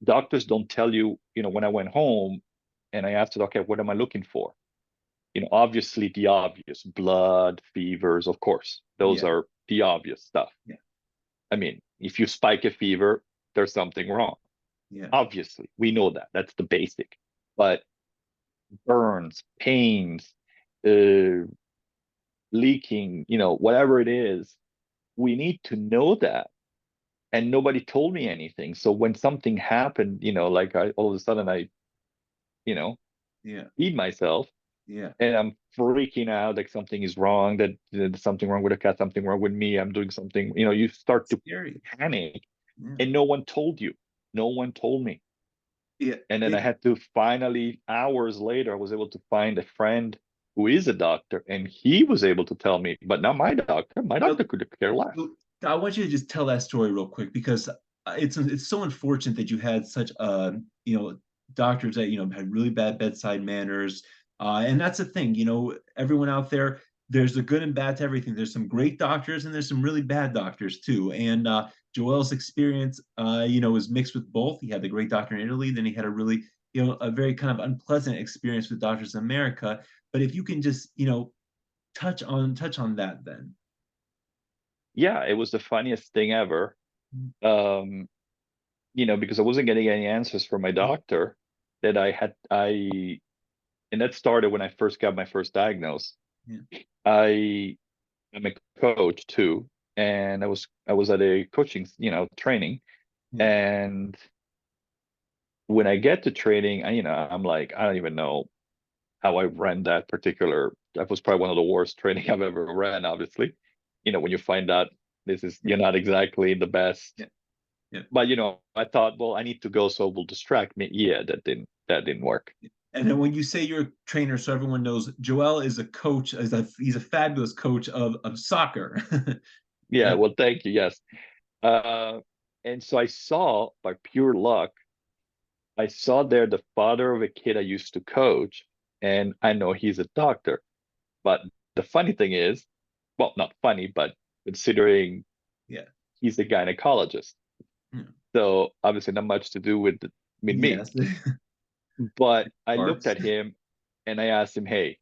doctors don't tell you, when I went home and I asked the doctor, okay, what am I looking for? Obviously the obvious, blood, fevers, of course, those Yeah. are the obvious stuff. Yeah. I mean, if you spike a fever, there's something wrong. Yeah. Obviously, we know that. That's the basic. But burns, pains, uh, leaking, whatever it is, we need to know that. And nobody told me anything. So when something happened, like all of a sudden you know, Yeah. feed myself Yeah. and I'm freaking out like something is wrong, that there's something wrong with the cat, something wrong with me, I'm doing something, you start to Scary. panic, Yeah. and no one told you. No one told me. Yeah. And then I had to finally, hours later, I was able to find a friend who is a doctor, and he was able to tell me, but not my doctor. My Well, doctor could care less. I want you to just tell that story real quick because it's so unfortunate that you had such doctors that had really bad bedside manners, and that's the thing. Everyone out there, there's a good and bad to everything. There's some great doctors and there's some really bad doctors too. And Joelle's experience, was mixed with both. He had the great doctor in Italy, then he had a really a very kind of unpleasant experience with doctors in America. But if you can just touch on that, then. Yeah, it was the funniest thing ever. Um, because I wasn't getting any answers from my Yeah. doctor that and that started when I first got my first diagnosis. Yeah. I am a coach too, and I was at a coaching, training, Yeah. and when I get to training, I'm like, I don't even know how I ran that particular. That was probably one of the worst training I've ever ran, obviously. When you find out Yeah. you're not exactly the best. Yeah. Yeah. But I thought, well, I need to go so it will distract me. Yeah, that didn't work. And then when you say you're a trainer, so everyone knows, Joelle is a coach. He's a fabulous coach of soccer. Yeah, Yeah. well, thank you. Yes. Uh, and so I saw, by pure luck, I saw there the father of a kid I used to coach, and I know he's a doctor. But the funny thing is, well, not funny, but considering Yeah. he's a gynecologist, Yeah. so obviously not much to do with me. Yes. But I looked Parts. at him and I asked him, "Hey,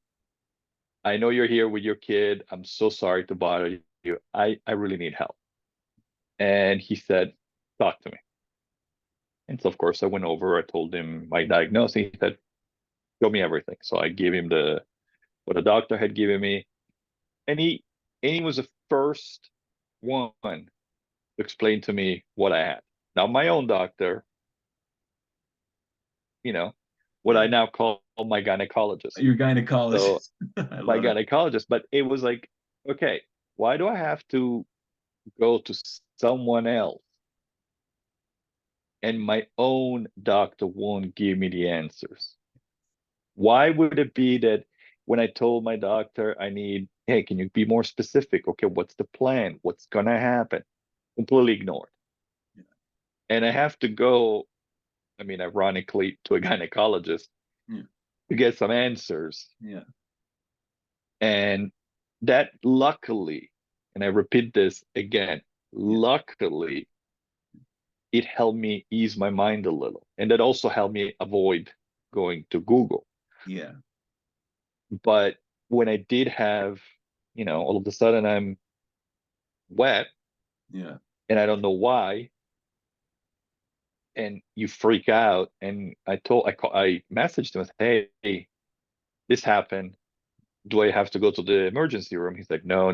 I know you're here with your kid. I'm so sorry to bother you. I really need help." And he said, "Talk to me." And so, of course, I went over. I told him my diagnosis. He said, "Show me everything." So I gave him what the doctor had given me, and he was the first one to explain to me what I had. Now, my own doctor, you know, what Yeah. I now call my gynecologist. Your So gynecologist. I my love it. gynecologist, but it was like, okay, why do I have to go to someone else, and my own doctor won't give me the answers? Why would it be that when I told my doctor I need, hey, can you be more specific? Okay, what's the plan? What's gonna happen? Completely ignored. Yeah. And I have to go, I mean, ironically, to a gynecologist Yeah. to get some answers. Yeah. And that luckily, and I repeat this again, Yeah. luckily, it helped me ease my mind a little. And that also helped me avoid going to Google. Yeah. But when I did have, all of a sudden I'm wet Yeah. and I don't know why, and you freak out. And I messaged him, hey, this happened. Do I have to go to the emergency room? He's like, no,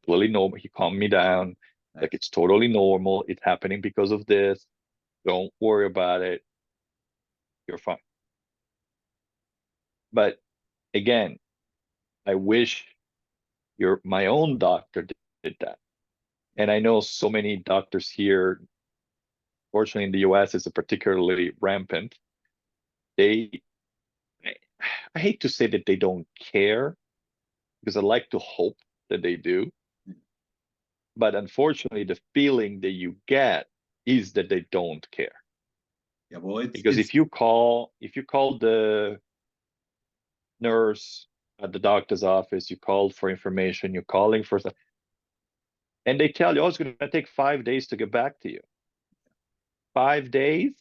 totally normal. He calmed me down. Like, it's totally normal. It's happening because of this. Don't worry about it. You're fine. But again, I wish my own doctor did that. And I know so many doctors here, fortunately in the US, it's a particularly rampant. They, I hate to say that they don't care, because I like to hope that they do. But unfortunately, the feeling that you get is that they don't care. Yeah, well, Because if you call the nurse at the doctor's office, you called for information, you're calling for stuff, and they tell you, oh, it's going to take 5 days to get back to you. 5 days?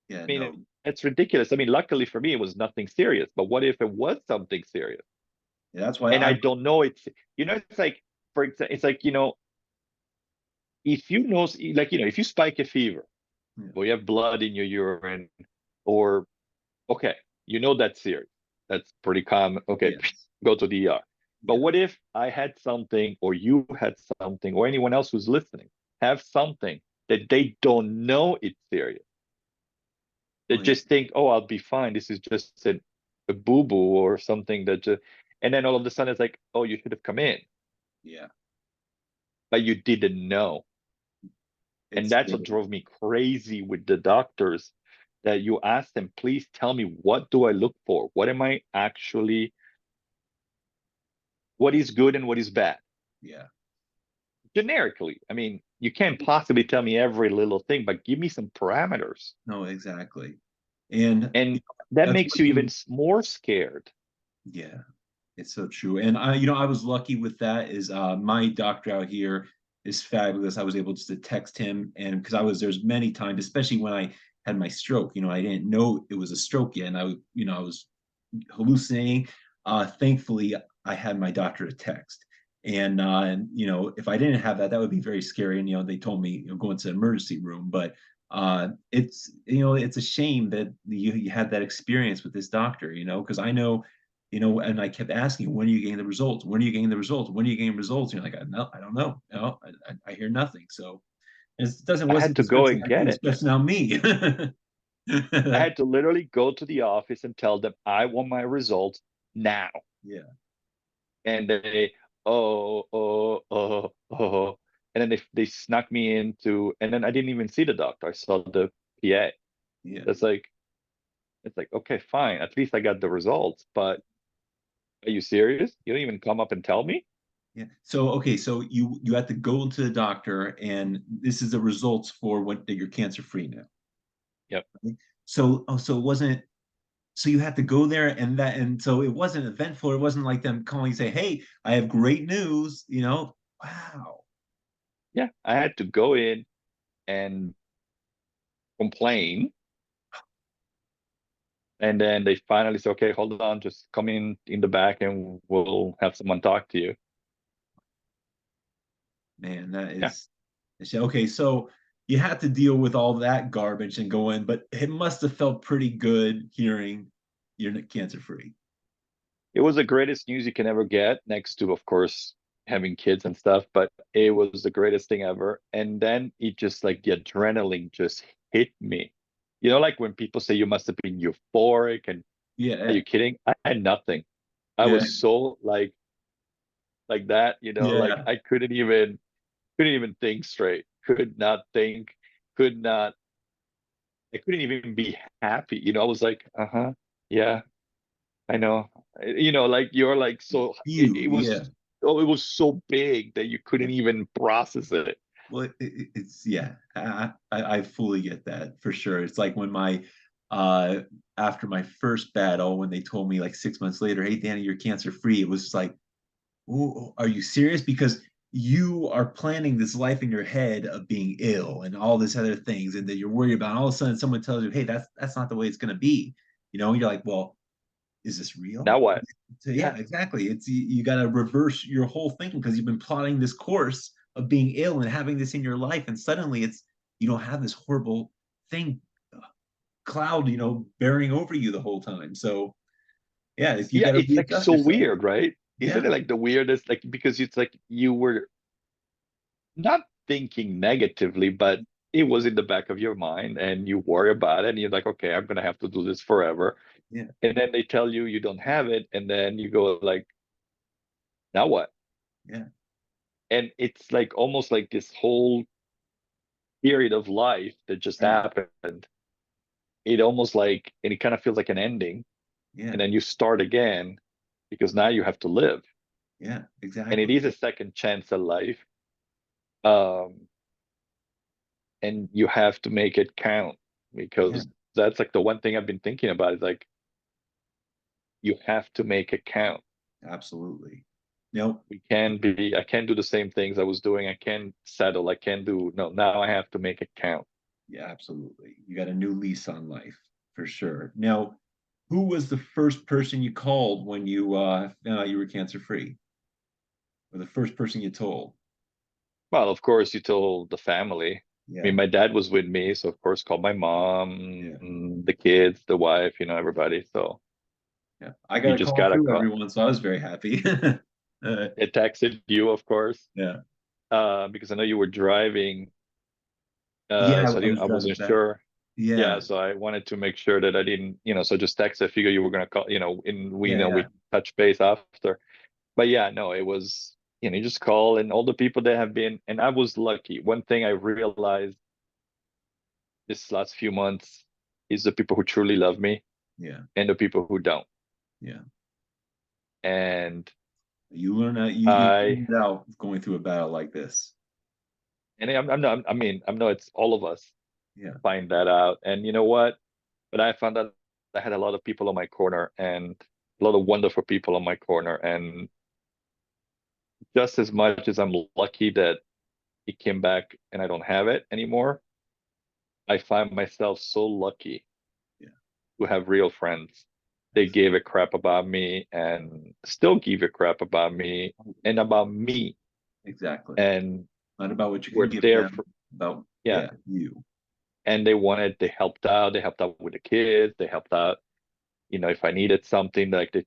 yeah, I mean, no, it's ridiculous. I mean, luckily for me, it was nothing serious. But what if it was something serious? yeah, that's why And I I, don't know. It's like, for example, it's like, if you know, like, if you spike a fever, yeah, or you have blood in your urine, or, okay, that's serious. That's pretty common. Okay, yes, go to the ER. But yeah, what if I had something, or you had something, or anyone else who's listening have something that they don't know it's serious? They oh yeah, just think, oh, I'll be fine. This is just a boo-boo or something that just, and then all of a sudden it's like, oh, you should have come in, yeah, but you didn't know. And it's that's what really, drove me crazy with the doctors, that you ask them, please tell me, what do I look for? What am I actually, what is good and what is bad? yeah, Generically. I mean, you can't possibly tell me every little thing, but give me some parameters. no, exactly. And And that that's makes one you even thing, more scared. yeah, it's so true. And I was lucky with that is my doctor out here is fabulous. I was able just to text him, and because there's many times, especially when I had my stroke, I didn't know it was a stroke yet. And I was hallucinating. Thankfully, I had my doctor to text. And if I didn't have that, that would be very scary. And they told me go into the emergency room. But it's a shame that you had that experience with this doctor. Because I know, and I kept asking, when are you getting the results? When are you getting the results? When are you getting results? And you're like, I don't know. I hear nothing. So I had wasn't to go stressing and out you, get it's it. stressing out me. I had to literally go to the office and tell them I want my results now. Yeah, And they, oh. And then they snuck me into, and then I didn't even see the doctor. I saw the PA. yeah. That's like, it's like, okay, fine. At least I got the results. But are you serious? You don't even come up and tell me? Yeah. So okay, so you have to go to the doctor, and this is the results for what that you're cancer free now. Yep. Right? So it wasn't. So you had to go there, and so it wasn't eventful. It wasn't like them calling and say, "Hey, I have great news." Wow. Yeah. I had to go in and complain. And then they finally said, okay, hold on, just come in the back and we'll have someone talk to you. Man, that Yeah. is okay. So you had to deal with all that garbage and go in, but it must have felt pretty good hearing you're cancer free. It was the greatest news you can ever get, next to, of course, having kids and stuff, but it was the greatest thing ever. And then it just, like, the adrenaline just hit me. Like when people say you must have been euphoric, and are Yeah, you kidding? I had nothing. I yeah, was so like that, like yeah, I couldn't even think straight. Could not think, could not, I couldn't even be happy. I was like, uh-huh, yeah, I know. Like you're like, so it huge. Yeah. was, oh, it was so big that you Yeah. couldn't even process it. Well, it's yeah, I fully get that for sure. It's like when my uh after my first battle, when they told me like 6 months later, "Hey, Danny, you're cancer free," it was just like, "Ooh, are you serious?" Because you are planning this life in your head of being ill and all this other things, and that you're worried about. And all of a sudden, someone tells you, "Hey, that's not the way it's going to be." And you're like, "Well, is this real?" Now what? So Yeah. yeah, exactly. It's you got to reverse your whole thinking because you've been plotting this course of being ill and having this in your life, and suddenly it's you don't have this horrible thing cloud, bearing over you the whole time. So yeah, you Yeah, got to it's like readjust so yourself. weird, right? Isn't Yeah, it like the weirdest? Like because it's like you were not thinking negatively, but it was in the back of your mind and you worry about it and you're like, okay, I'm gonna have to do this forever. yeah, And then they tell you you don't have it, and then you go like, now what? yeah, And it's like almost like this whole period of life that just right, happened. It almost like, and it kind of feels like an ending, yeah, and then you start again because now you have to live. yeah, And it exactly. is a second chance at life. Um, and you have to make it count Yeah, because that's like the one thing I've been thinking about is like you have to make it count. absolutely. No, I can't do the same things I was doing. I can't settle. I can't do, no, now I have to make it count. yeah, absolutely. You got a new lease on life for sure. Now, who was the first person you called when you found out you were cancer free, or the first person you told? Well, of course, you told the family. I mean, Yeah, my dad was with me, so of course, called my yeah, mom, the kids, the wife, everybody. So yeah. I got you a just call gotta through call. everyone, so I was very happy. It texted you, of course, Yeah, because I know you were driving, yeah. so I was I driving wasn't back. sure. Yeah, Yeah, so I wanted to make sure that I didn't, so just text. I figure you were gonna call, and we yeah, know yeah, we touch base after. But yeah, no, it was, you just call and all the people that have been, and I was lucky. One thing I realized this last few months is the people who truly love me yeah, and the people who don't. yeah. And You learn that you I, find it out going through a battle like this. I'm not, I mean, I know it's all of us Yeah, find that out. And you know what? But I found that I had a lot of people on my corner and a lot of wonderful people on my corner. And just as much as I'm lucky that it came back and I don't have it anymore, I find myself so lucky yeah, to have real friends. They yes, gave a crap about me and still give a crap about me and about me. exactly. And Not about what you can we're give there them, for, about yeah. yeah, you. And they helped out with the kids, they helped out, if I needed something like that,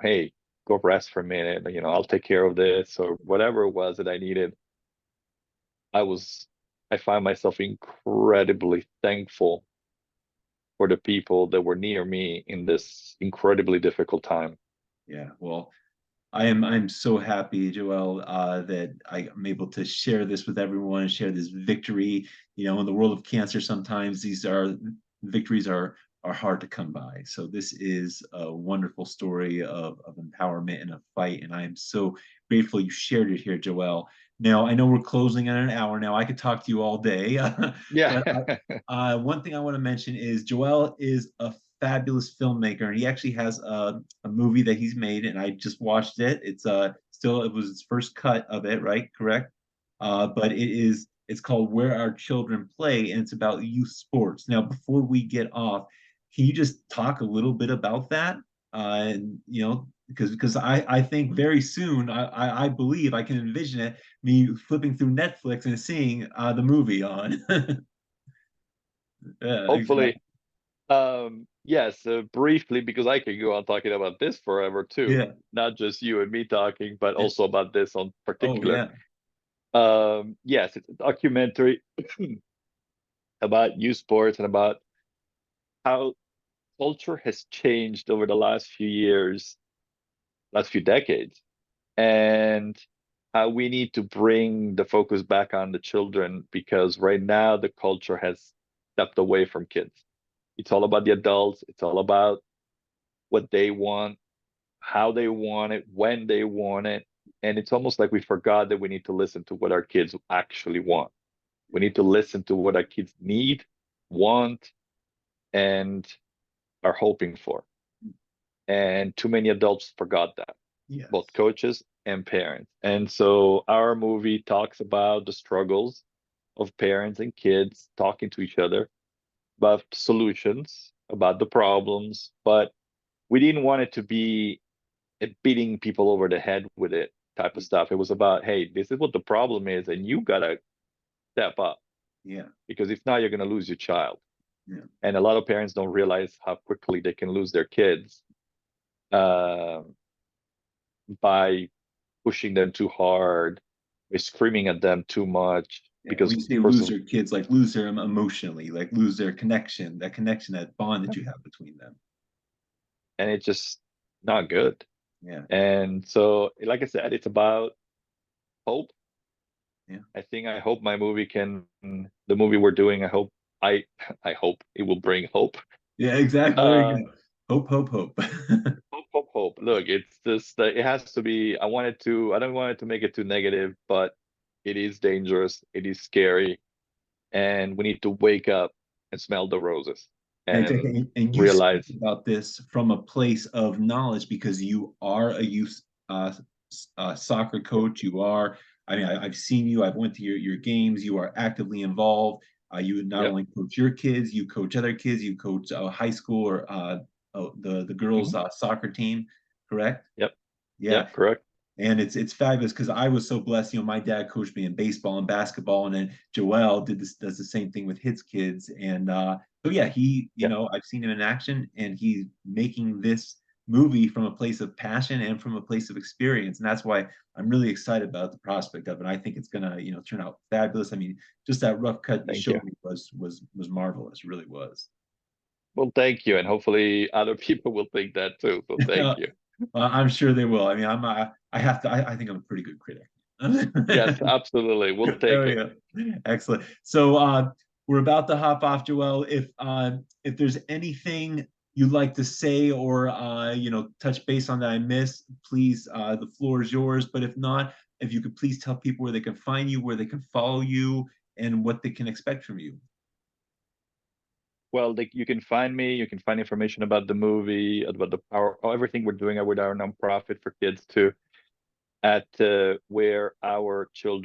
hey, go rest for a minute, I'll take care of this or whatever it was that I needed. I was, I find myself incredibly thankful for the people that were near me in this incredibly difficult time. Yeah. Well, I'm so happy, Joelle, that I'm able to share this with everyone, share this victory. In the world of cancer, sometimes these are victories are hard to come by. So this is a wonderful story of empowerment and a fight, and I am so grateful you shared it here, Joelle. Now I know we're closing in an hour now. I could talk to you all day, Yeah. but one thing I want to mention is Joelle is a fabulous filmmaker, and he actually has a movie that he's made, and I just watched it. It's still it was his first cut of it, right? Correct. But it's called Where Our Children Play, and it's about youth sports. Now, before we get off, can you just talk a little bit about that? And because I think very soon I believe I can envision it me flipping through Netflix and seeing the movie on. Yeah, Hopefully. exactly. Yes, briefly, because I could go on talking about this forever too, Yeah. not just you and me talking, but Yeah. also about this on Oh particular. yeah. Yes, it's a documentary about youth sports and about how culture has changed over the last few years, last few decades, and how we need to bring the focus back on the children because right now the culture has stepped away from kids. It's all about the adults, it's all about what they want, how they want it, when they want it. And it's almost like we forgot that we need to listen to what our kids actually want. We need to listen to what our kids need, want, and are hoping for. And too many adults forgot that, both Yes. coaches and parents. And so our movie talks about the struggles of parents and kids talking to each other about solutions, about the problems, but we didn't want it to be beating people over the head with it type of stuff. It was about, hey, this is what the problem is, and you gotta step up, Yeah. because if not, you're gonna lose your child. Yeah. And a lot of parents don't realize how quickly they can lose their kids uh, by pushing them too hard, by screaming at them too much. Yeah. And when Because you say first lose of their kids, like lose their emotionally, like lose their connection, that bond that all, you have between them. and it's just not good. Yeah. And so, like I said, it's about hope. Yeah. I hope my movie can, the movie we're doing, I I hope it will bring hope. Yeah, exactly. There Uh you go. Hope, hope, hope. hope. Look, it's just it has to be, I don't want it to make it too negative, but it is dangerous, it is scary, and we need to wake up and smell the roses and Exactly. And you speak realize, about this from a place of knowledge because you are a youth soccer coach. You are, I mean, I've seen you, I've went to your games, you are actively involved. You not yep, only coach your kids, you coach other kids, you coach high school or the girls' mhm, soccer team, correct? yep, Yeah, yep, correct, and it's fabulous because I was so blessed. You know, my dad coached me in baseball and basketball, and then Joelle does the same thing with his kids. And so yeah, yep, I've seen him in action, and he's making this movie from a place of passion and from a place of experience, and that's why I'm really excited about the prospect of it. I think it's gonna turn out fabulous. I mean, just that rough cut you thank you. showed me was marvelous. It really was. Well, thank you, and hopefully other people will think that too, so thank you. I'm sure they will. I mean, I have to. I think I'm a pretty good critic. Yes, absolutely, we'll There take we it. go. Excellent. So we're about to hop off, Joelle. If there's anything you'd like to say or touch base on that I missed, please, the floor is yours. But if not, if you could please tell people where they can find you, where they can follow you, and what they can expect from you. Well, you can find me. You can find information about the movie, about the everything we're doing with our nonprofit for kids too, at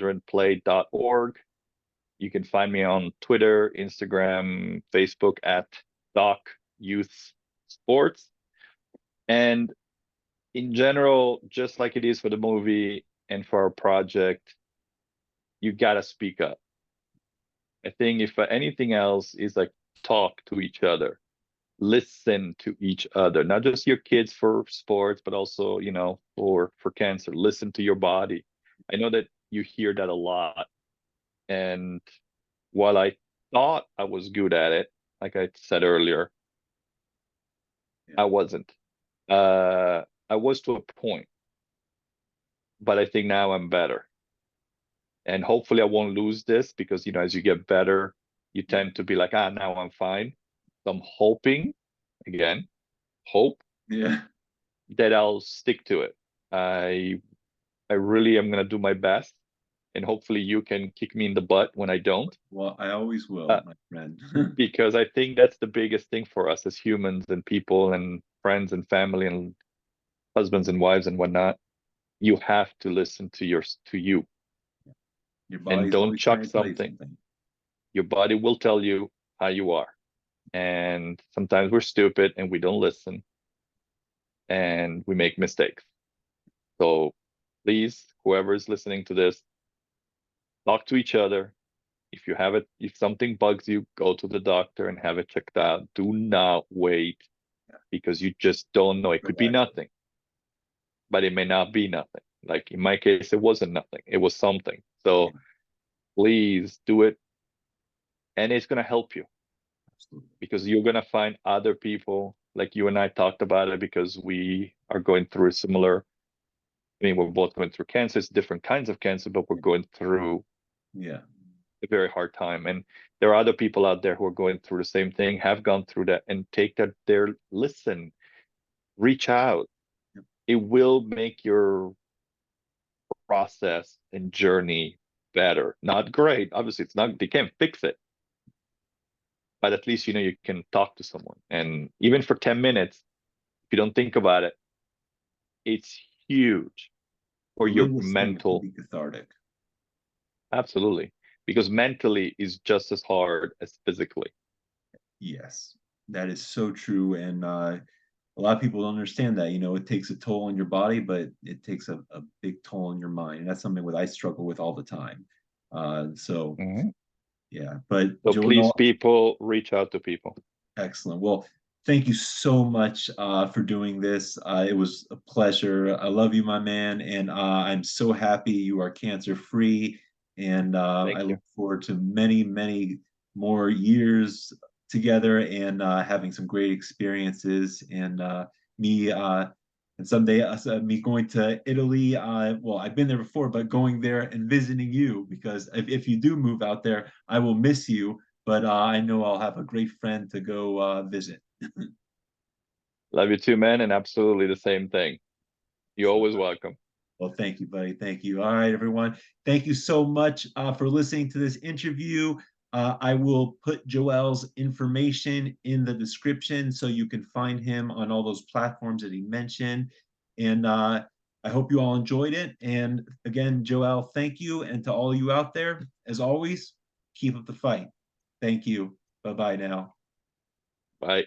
whereourchildrenplay.org. You can find me on Twitter, Instagram, Facebook at Doc Youth Sports. And in general, just like it is for the movie and for our project, you gotta speak up. I think if anything else is like, talk to each other, listen to each other, not just your kids for sports, but also, for cancer. Listen to your body. I know that you hear that a lot. And while I thought I was good at it, like I said earlier, Yeah. I wasn't. I was to a point, but I think now I'm better. And hopefully I won't lose this because, as you get better, you Yeah. tend to be like, now I'm fine. So I'm hoping, again, hope Yeah. that I'll stick to it. I I really am gonna do my best, and hopefully you can kick me in the butt when I don't. Well, I always will, Uh, my friend. because I think that's the biggest thing for us as humans and people and friends and family and husbands and wives and whatnot. You have to listen to you, Your and body's don't always chuck trying to tell you something. something. Your body will tell you how you are. And sometimes we're stupid and we don't listen and we make mistakes. So please, whoever is listening to this, talk to each other. If something bugs you, go to the doctor and have it checked out. Do not wait, because you just don't know. It could be Proactive. nothing, but it may not be nothing. Like in my case, it wasn't nothing. It was something. Yeah, So please do it, and it's gonna help you, absolutely. because you're gonna find other people like you and I talked about it, because we are going through a similar. I mean, we're both going through cancer. It's different kinds of cancer, but we're going through Yeah. a very hard time. And there are other people out there who are going through the same thing, have gone through that, and take that there, listen, reach out. Yeah. It will make your process and journey better. Not great. Obviously, it's not, they can't fix it, but at least you can talk to someone. And even for 10 minutes, if you don't think about it, it's huge The for your littlest things can mental. be cathartic. Absolutely. Because mentally is just as hard as physically. Yes, that is so true. And a lot of people don't understand that. It takes a toll on your body, but it takes a big toll on your mind, and that's something that I struggle with all the time. So Mhm. yeah, but So please, Joel, people, reach out to people. excellent. Well, thank you so much for doing this. It was a pleasure. I love you, my man, and I'm so happy you are cancer free. And I Thank you. look forward to many, many more years together and having some great experiences. And me, and someday me going to Italy. Well, I've been there before, but going there and visiting you, because if you do move out there, I will miss you, but I know I'll have a great friend to go visit. Love you too, man, and absolutely the same thing. You're So, always welcome. well, thank you, buddy. Thank you. All right, everyone. Thank you so much for listening to this interview. I will put Joel's information in the description so you can find him on all those platforms that he mentioned. And I hope you all enjoyed it. And again, Joel, thank you. And to all you out there, as always, keep up the fight. Thank you. Bye bye now. Bye.